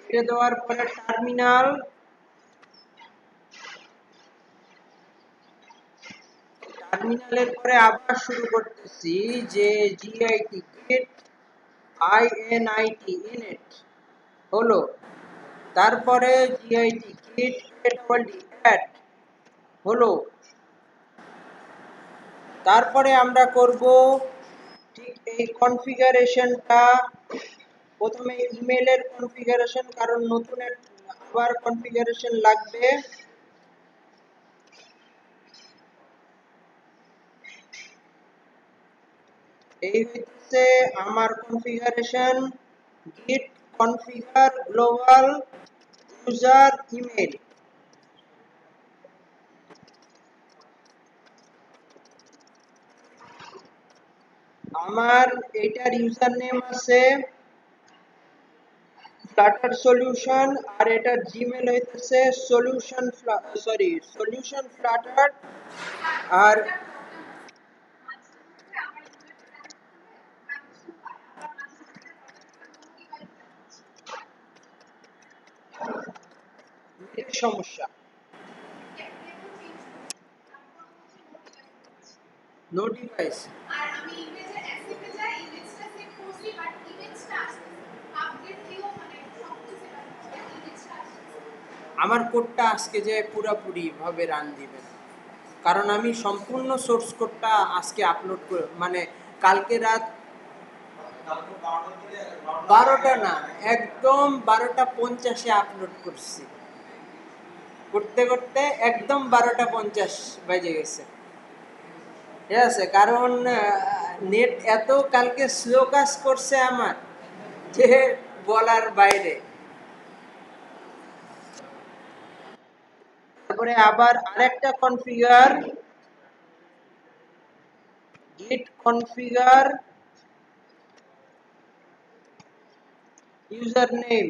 কেটে দেওয়ার পরে টার্মিনাল টার্মিনালের পরে আবার শুরু করতেছি যে জিআইটি গেট আইএনআইটি ইনএট হলো, তারপরে জিআইটি গেট এডব্লিউডি অ্যাড হলো, তারপরে আমরা করব ঠিক এই কনফিগারেশনটা। প্রথমে ইমেলের কনফিগারেশন, কারণ নতুন আবার কনফিগারেশন লাগবে। এই হচ্ছে আমার configuration, git configure global user email। আমার এটার ইউজার নেম আছে ফ্লাটার সলিউশন, আর এটার জিমেল হইতেছে সলিউশন ফ্লাটার। আর এটার সমস্যা নো ডিভাইস। আর আমি ইমেজের অ্যাসেটে যাই, ইমেজটা সেভ করছি, বাট ইমেজটা আসছে আপডেট দিও, মানে সবকিছু সেভ আছে, ইমেজটা আসছে। আমার কোডটা আজকে যে পুরোপুরি ভাবে রান দিবেন, কারণ আমি সম্পূর্ণ সোর্স কোডটা আজকে আপলোড করে, মানে কালকে রাত তারপর 12টার দিকে 12টা না, একদম 12:50-এ আপলোড করছি। করতে করতে একদম 12:50 বেজে গেছে। ঠিক আছে, কারণ নেট এত কালকে স্লো কাজ করছে আমার যে বলার বাইরে। তারপরে আবার আরেকটা configure, git configure user name.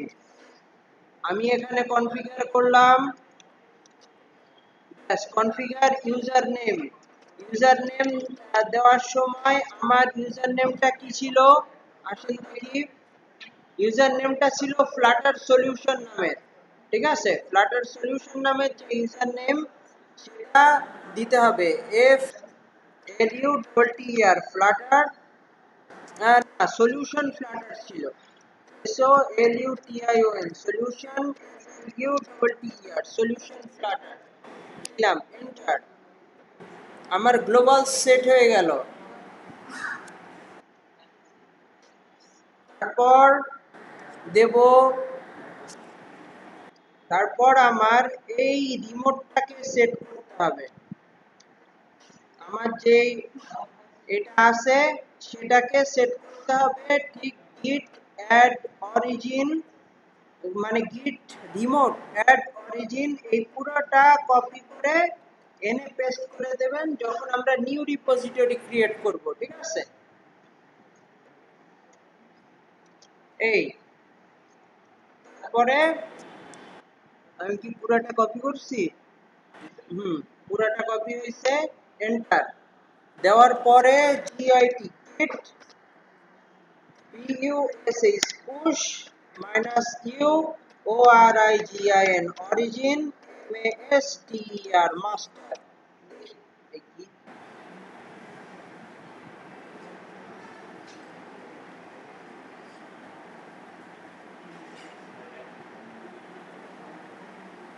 আমি এখানে কনফিগার করলাম configure user name. User name দেওয়ার সময় আমার ইউজার নেমটা কি ছিল, আসেন দেখি। ইউজার নেমটা ছিল ফ্লাটার সলিউশন নামের। ঠিক আছে, ফ্লাটার সলিউশন নামের যে ইউজার নেম সেটা দিতে হবে F L U T R flutter, না সলিউশন ফ্লাটার ছিল, S O L U T I O N solution, U T R solution flutter দিলাম, এন্টার। আমার গ্লোবাল সেট হয়ে গেল। তারপর দেব, তারপর আমার এই রিমোটটাকে সেট করতে হবে। আমার যে এটা আছে সেটাকে সেট করতে হবে ঠিক গিট অ্যাড অরিজিন, মানে গিট রিমোট অ্যাড অরিজিন, এই পুরোটা কপি করে এনে পেস্ট করে দেবেন যখন আমরা নিউ রিপোজিটরি ক্রিয়েট করব। ঠিক আছে, এই তারপরে আমি কি পুরোটা কপি করছি? পুরোটা কপি হয়েছে, এন্টার দেওয়ার পরে জিআইটি গিট push push minus u origin origin master master।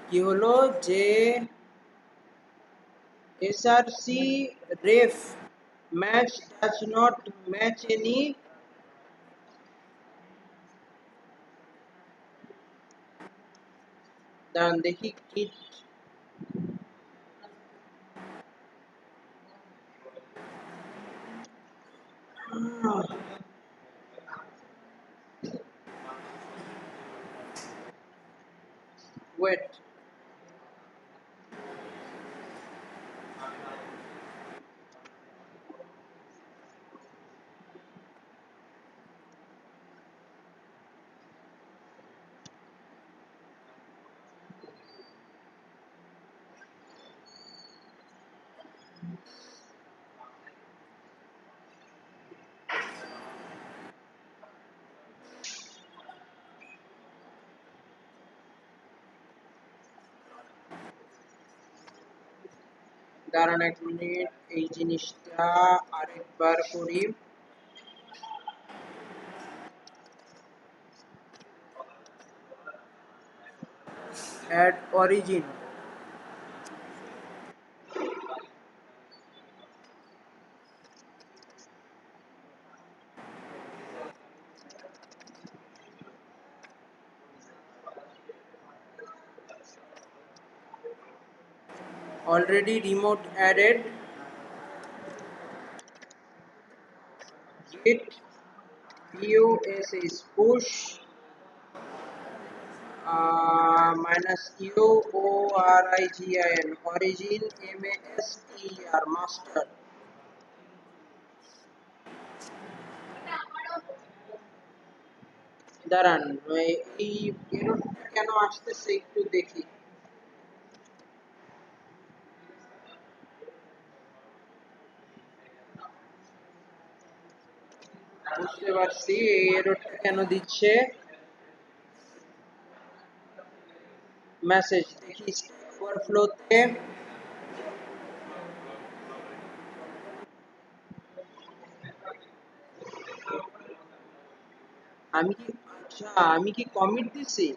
কি হলো যে src ref match does not match any, দাঁড়ান দেখি git wait, দাঁড়ান 1 মিনিট, এই জিনিসটা আরেকবার করি। Add origin, already remote added, git pus is push -u origin origin master master। দাঁড়ান, এই এররটা কেন আসতেছে একটু দেখি। বুঝতে পারছি এই এররটা কেন দিচ্ছে। মেসেজ দেখি ওভারফ্লোতে, আমি কি কমিট দিছি?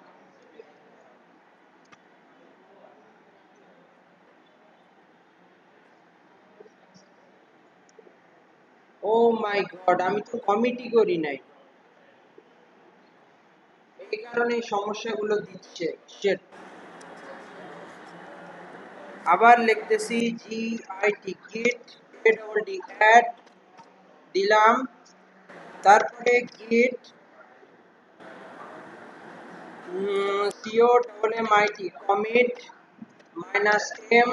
ও মাই গড, আমি তো কমিটই করি নাই, এই কারণে এই সমস্যাগুলো দিচ্ছে। Shit। আবার লিখতেছি git git add দিলাম, তারপরে git comit commit -m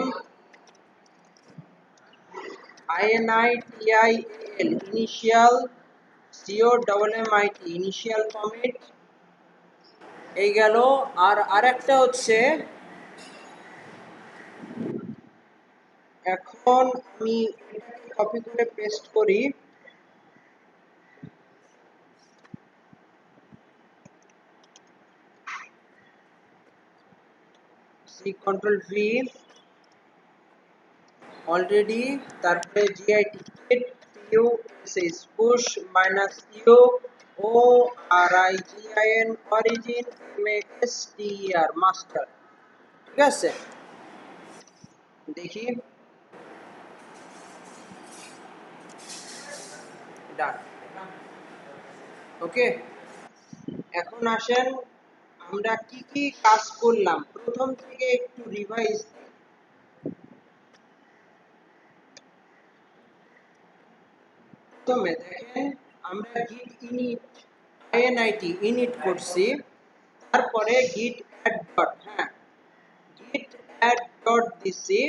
initial initial initial commit। এই গেল। আর আরেকটা হচ্ছে, এখন আমি এটাকে কপি করে পেস্ট করি, সি কন্ট্রোল ভি অলরেডি, তারপরে git pus push -u origin origin master master। ঠিক আছে, দেখি, ডান। ওকে, এখন আসেন আমরা কি কি কাজ করলাম প্রথম থেকে একটু রিভাইজ। প্রথমে দেখেন আমরা git init করছি, তারপরে git add dot, git add dot দিছি,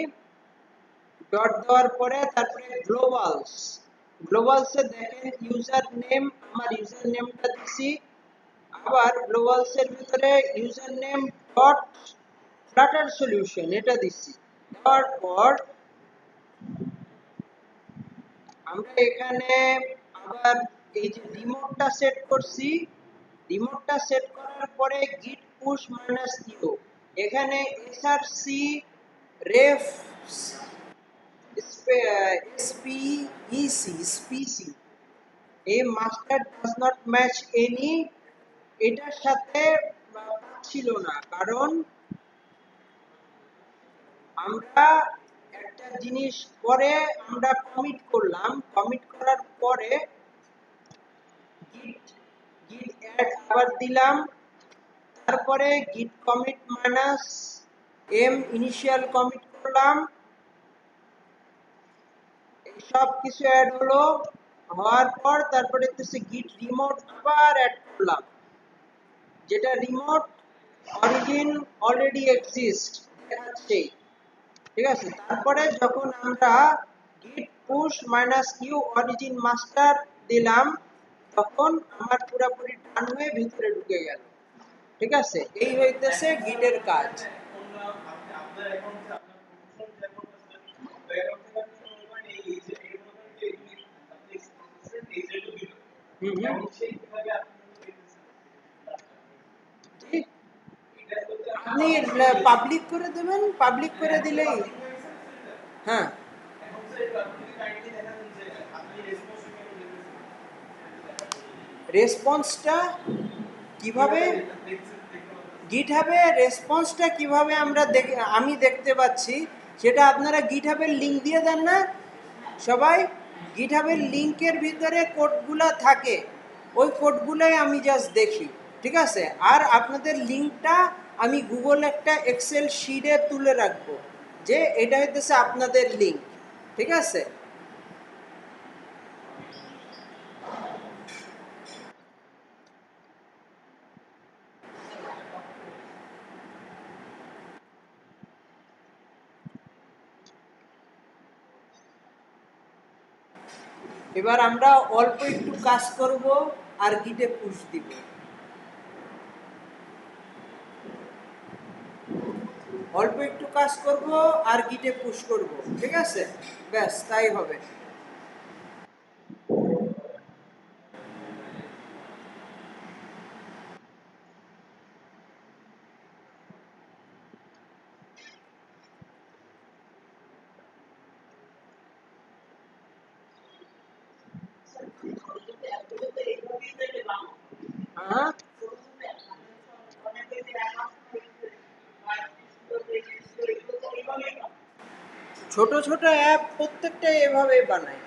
ডট দেওয়ার পরে তারপরে গ্লোবালস এ দেখেন ইউজার নেম, আমার ইউজার নেমটা দিছি, আবার গ্লোবালস এর ভিতরে user name dot Flutter solution এটা দিছি। দেওয়ার পর আমরা এখানে আবার এই যে রিমোটটা সেট করছি, রিমোটটা সেট করার পরে git push -u, এখানে src ref spec a master does not match any, এটার সাথে ছিল না, কারণ আমরা একটা জিনিস পরে আমরা কমিট করলাম, কমিট করার পরে git add আবার দিলাম, তারপরে git commit -m initial commit করলাম, এই সব কিছু অ্যাড হলো, হওয়ার পর তারপরে git remote আবার অ্যাড করলাম, যেটা রিমোট অরিজিন অলরেডি এক্সিস্ট দেখাচ্ছে। ঠিক আছে, তারপরে যখন আমরা git push -u origin master দিলাম, তখন আমার পুরোপুরি ডান হয়ে ভিতরে ঢুকে গেল। ঠিক আছে, এই হইতেছে গিটের কাজ। অন্য আপনার অ্যাকাউন্টে আপনার প্রফেশনাল যে অ্যাকাউন্ট থেকে এই যে আপনি এই যে দিল এবং সেই কিভাবে আপনি পাবলিক করে দেবেন, পাবলিক করে দিলেই, হ্যাঁ রেসপন্সটা কিভাবে গিটহাবে রেসপন্সটা কিভাবে আমি দেখতে পাচ্ছি সেটা আপনারা গিটহাবের লিংক দিয়ে দেন না সবাই। গিটহাবের লিংকের ভিতরে কোডগুলো থাকে, ওই কোডগুলোই আমি জাস্ট দেখি, ঠিক আছে? আর আপনাদের লিংকটা আমি গুগল একটা এক্সেল শিটে তুলে রাখবো যে এটা হইতেছে আপনাদের লিংক, ঠিক আছে? এবার আমরা অল্প একটু কাজ করব আর গিটে পুশ দিব। অল্প একটু কাজ করব আর গিটে পুশ করব, ঠিক আছে? ব্যাস তাই হবে। হ্যাঁ, ছোট ছোট অ্যাপ প্রত্যেকটাই এভাবে বানায়,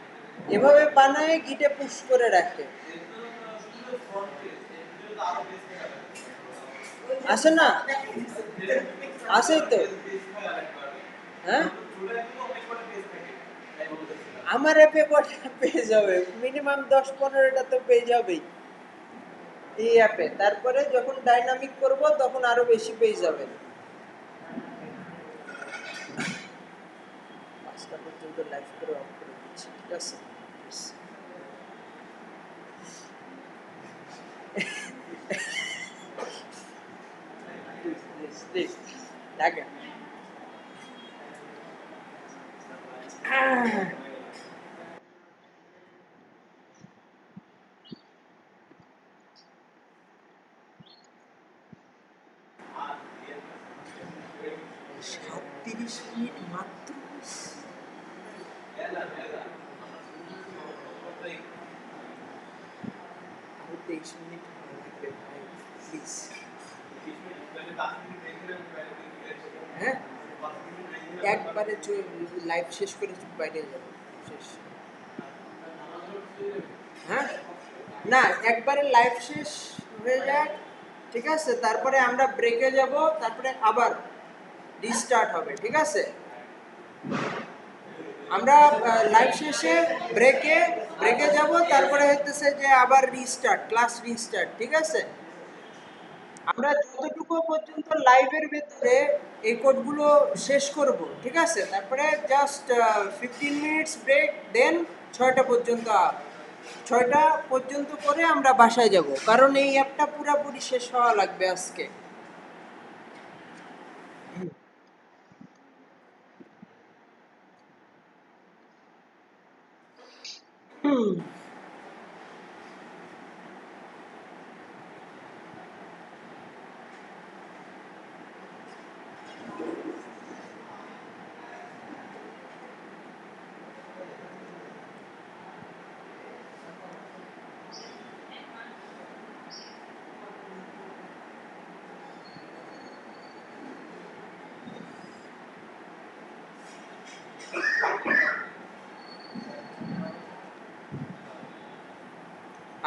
এভাবে বানায় গিটে পুশ করে রাখে। আছে না? আছেই তো। হ্যাঁ, আমার অ্যাপে কটা পেজ হবে? মিনিমাম 10-15টা তো পেজ হবেই এই অ্যাপে। তারপরে যখন ডাইনামিক করব তখন আরো বেশি পেজ যাবে। 5টা পর্যন্ত লাইভ করে অফ করে দিচ্ছি, ঠিক আছে? প্লিজ দেখেন। সাত 30 মিনিট মাত্র। আরো 23 মিনিট লাগবে ভাই, প্লিজ। হ্যাঁ, একবারে লাইভ শেষ করে বাইরে যাব, শেষ। হ্যাঁ, না, একবারে লাইভ শেষ হয়ে যাক, ঠিক আছে? তারপরে আমরা ব্রেকে যাব, তারপরে আবার রিস্টার্ট হবে, ঠিক আছে? আমরা লাইভ শেষে ব্রেকে ব্রেকে যাব, তারপরে হইতেছে যে আবার রিস্টার্ট, ক্লাস রিস্টার্ট, ঠিক আছে? আমরা যতটুকু পর্যন্ত লাইভের ভেতরে এই কোডগুলো শেষ করব, ঠিক আছে? তারপরে জাস্ট 15 মিনিটস ব্রেক, দেন 6টা পর্যন্ত 6টা পর্যন্ত করে আমরা বাসায় যাব, কারণ এই অ্যাপটা পুরোপুরি শেষ হওয়া লাগবে আজকে।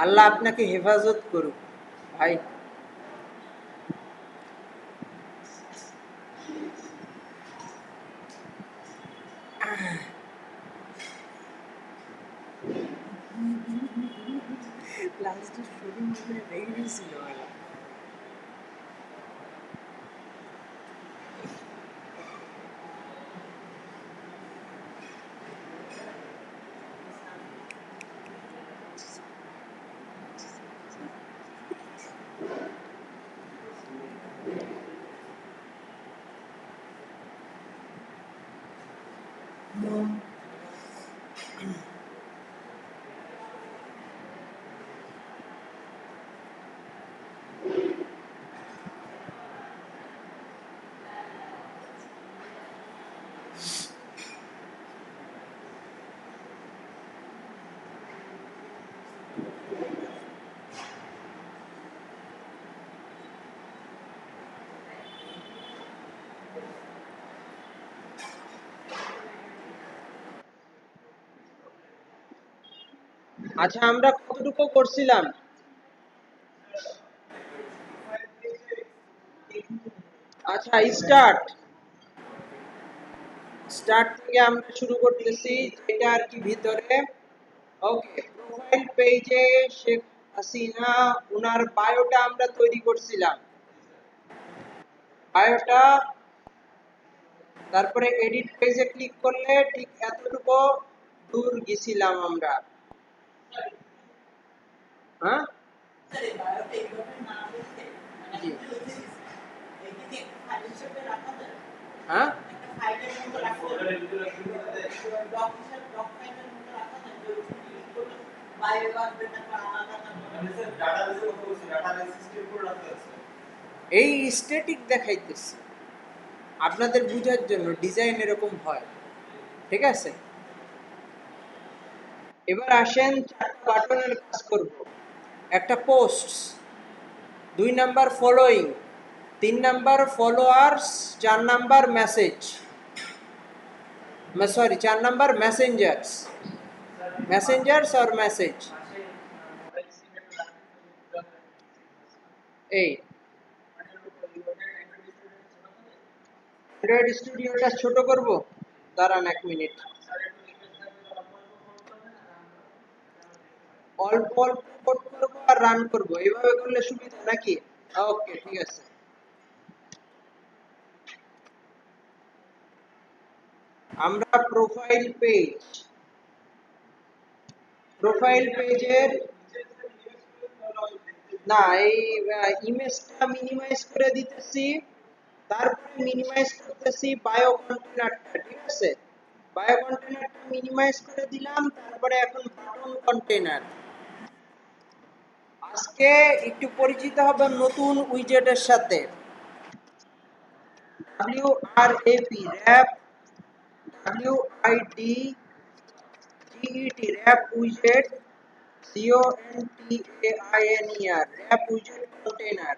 আল্লাহ আপনাকে হেফাজত করুক ভাই। লাস্টে শুরু মানে রেগে গেছিল। আচ্ছা আমরা কতটুকু করছিলাম? আচ্ছা স্টার্ট স্টার্ট থেকে আমরা শুরু করতেছি, যেটা আর কি ভিতরে। ওকে, প্রোফাইল পেজে শেখ হাসিনা ওনার বায়োটা আমরা তৈরি করছিলাম, বায়োটা। তারপরে এডিট পেজে ক্লিক করলে ঠিক এতটুকু দূর গেছিলাম আমরা। হ্যাঁ জি হ্যাঁ এই স্ট্যাটিক দেখাইতেছি আপনাদের বোঝার জন্য, ডিজাইন এরকম হয়, ঠিক আছে। এবার আসেন চারটা বাটনের কাজ করব। একটা post, 2 number following, 3 number followers, 4 number message, sorry 4 number messengers, messengers আর মেসেজ। এই অ্যান্ড্রয়েড স্টুডিওটা ছোট করব, দাঁড়ান 1 মিনিট। অল্প অল্প কোড করবো আর রান করবো, এইভাবে করলে সুবিধা নাকি? ওকে ঠিক আছে। আমরা প্রোফাইল পেজ, প্রোফাইল পেজের না এই ইমেজটা মিনিমাইজ করে দিতেছি, তারপরে মিনিমাইজ করতেছি বায়ো কন্টেনারটা, ঠিক আছে। বায়ো কন্টেনারটা মিনিমাইজ করে দিলাম, তারপরে এখন বাটন কন্টেনার। আজকে একটু পরিচিত হবে নতুন উইজেটের সাথে, WRAP, র্যাপ, WIDGET, র্যাপ উইজেট, CONTAINER, র্যাপ উইজেট কন্টেনার।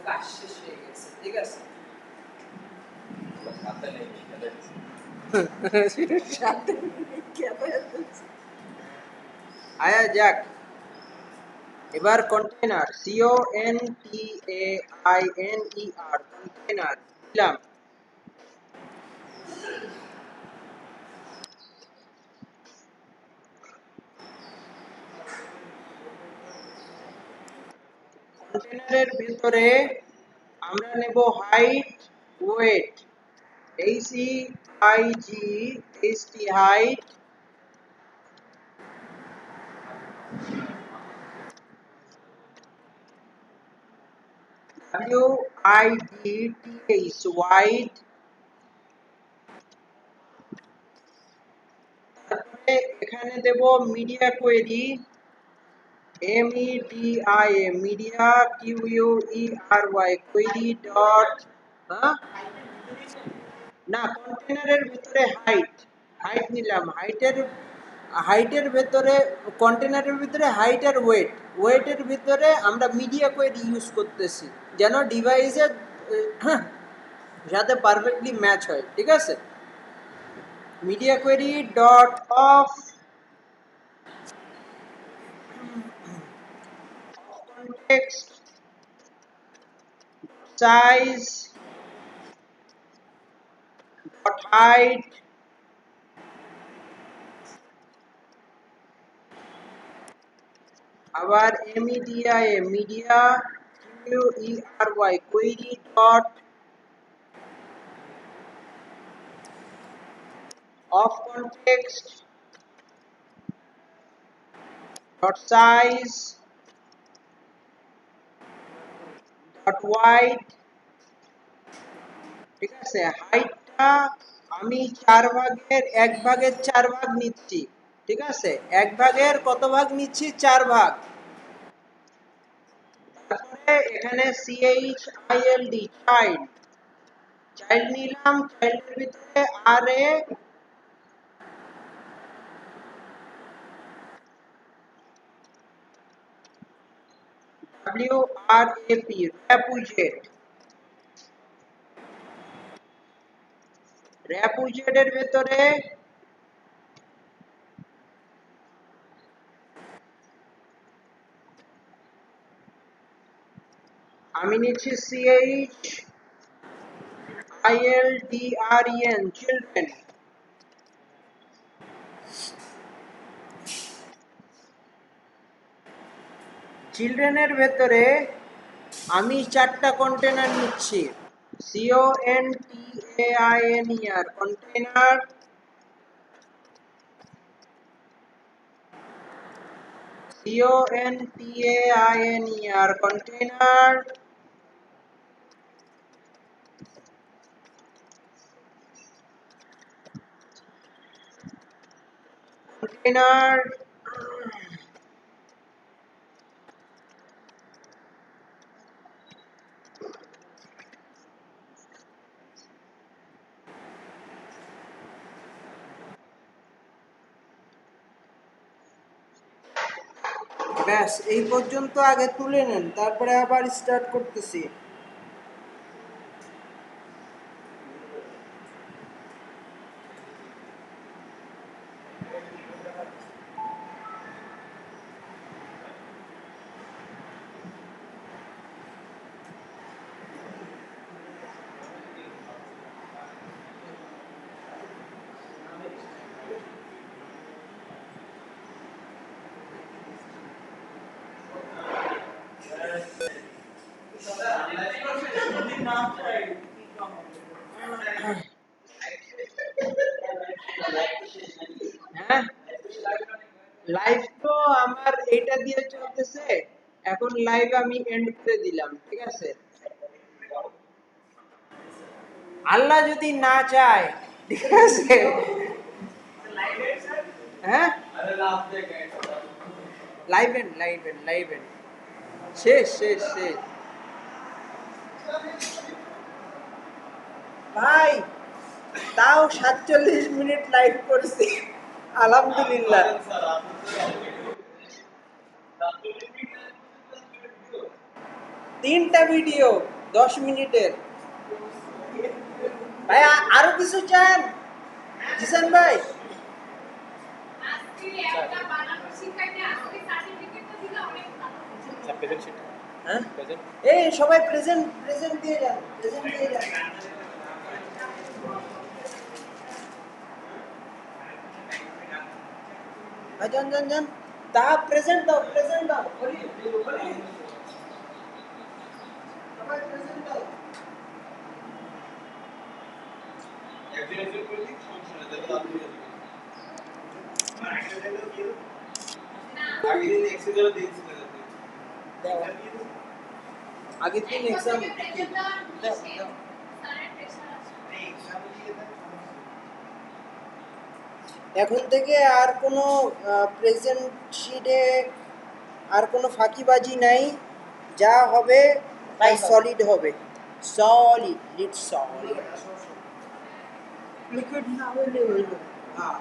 কাজ শেষ হয়ে গেছে, ঠিক আছে। আয়া যাক, এবার কন্টেনার, CONTAINER, কন্টেনার দিলাম। কন্টেনারের ভিতরে আমরা নেব height, weight, HEIGHT, height, WIDTH, wide. তারপরে এখানে দেব media query, MEDIA, media, QUERY, query dot. না, কন্টেনারের ভিতরে হাইট, হাইট নিলাম, হাইটের ভেতরে, কন্টেনারের ভিতরে হাইট আর ওয়েট, ওয়েটের ভিতরে আমরা মিডিয়া কোয়েরি ইউজ করতেছি, যেন ডিভাইসের সাথে পারফেক্টলি ম্যাচ হয়, ঠিক আছে। Media query dot of context size dot height আবার media media QERY, query dot of context dot size dot wide, ঠিক আছে, হাইটটা আমি 1/4 নিচ্ছি, ঠিক আছে, 1/কত ভাগ নিচ্ছি, 4 ভাগ। তারপরে এখানে CHILD চাইল্ড, চাইল্ড নিলাম, চাইল্ডের ভিতরে WRAP র্যাপুজেট, র্যাপুজেটের ভেতরে আমি নিচ্ছি CHILDREN চিলড্রেন। চিলড্রেনের ভেতরে আমি 4টা কন্টেনার নিচ্ছি, CONTAINER container, CONTAINER container, container, ব্যাস এই পর্যন্ত আগে তুলে নেন, তারপরে আবার স্টার্ট করতেছি। হ্যাঁ, লাইভ তো আমার এইটা দিয়ে চলতেছে, এখন লাইভ আমি এন্ড করে দিলাম, ঠিক আছে, আল্লাহ যদি না চায়, ঠিক আছে। হ্যাঁ, লাইভ এন্ড, শেষ শেষ শেষ ভাই, তাও 47 মিনিট লাইভ করছি, আলহামদুলিল্লাহ। 3টা ভিডিও 10 মিনিটের। ভাই আরো কিছু চান জিসান ভাই? আজকে একটা বানানো শিখাইতে আজকে সার্টিফিকেটটা দিলে অনেক ভালো হতো। প্রেজেন্ট শিট, হ্যাঁ, প্রেজেন্ট এই সবাই প্রেজেন্ট দিয়ে যান, প্রেজেন্ট দিয়ে যান। যান, তা প্রেজেন্ট দাও, বলি সবাই প্রেজেন্ট দাও। আগের দিন এক্সাম এখন থেকে আর কোনো প্রেজেন্ট শিটে আর কোনো ফাঁকিবাজি নাই, যা হবে তাই সলিড হবে, সলিড লিকুইড না হইলে হইল। হ্যাঁ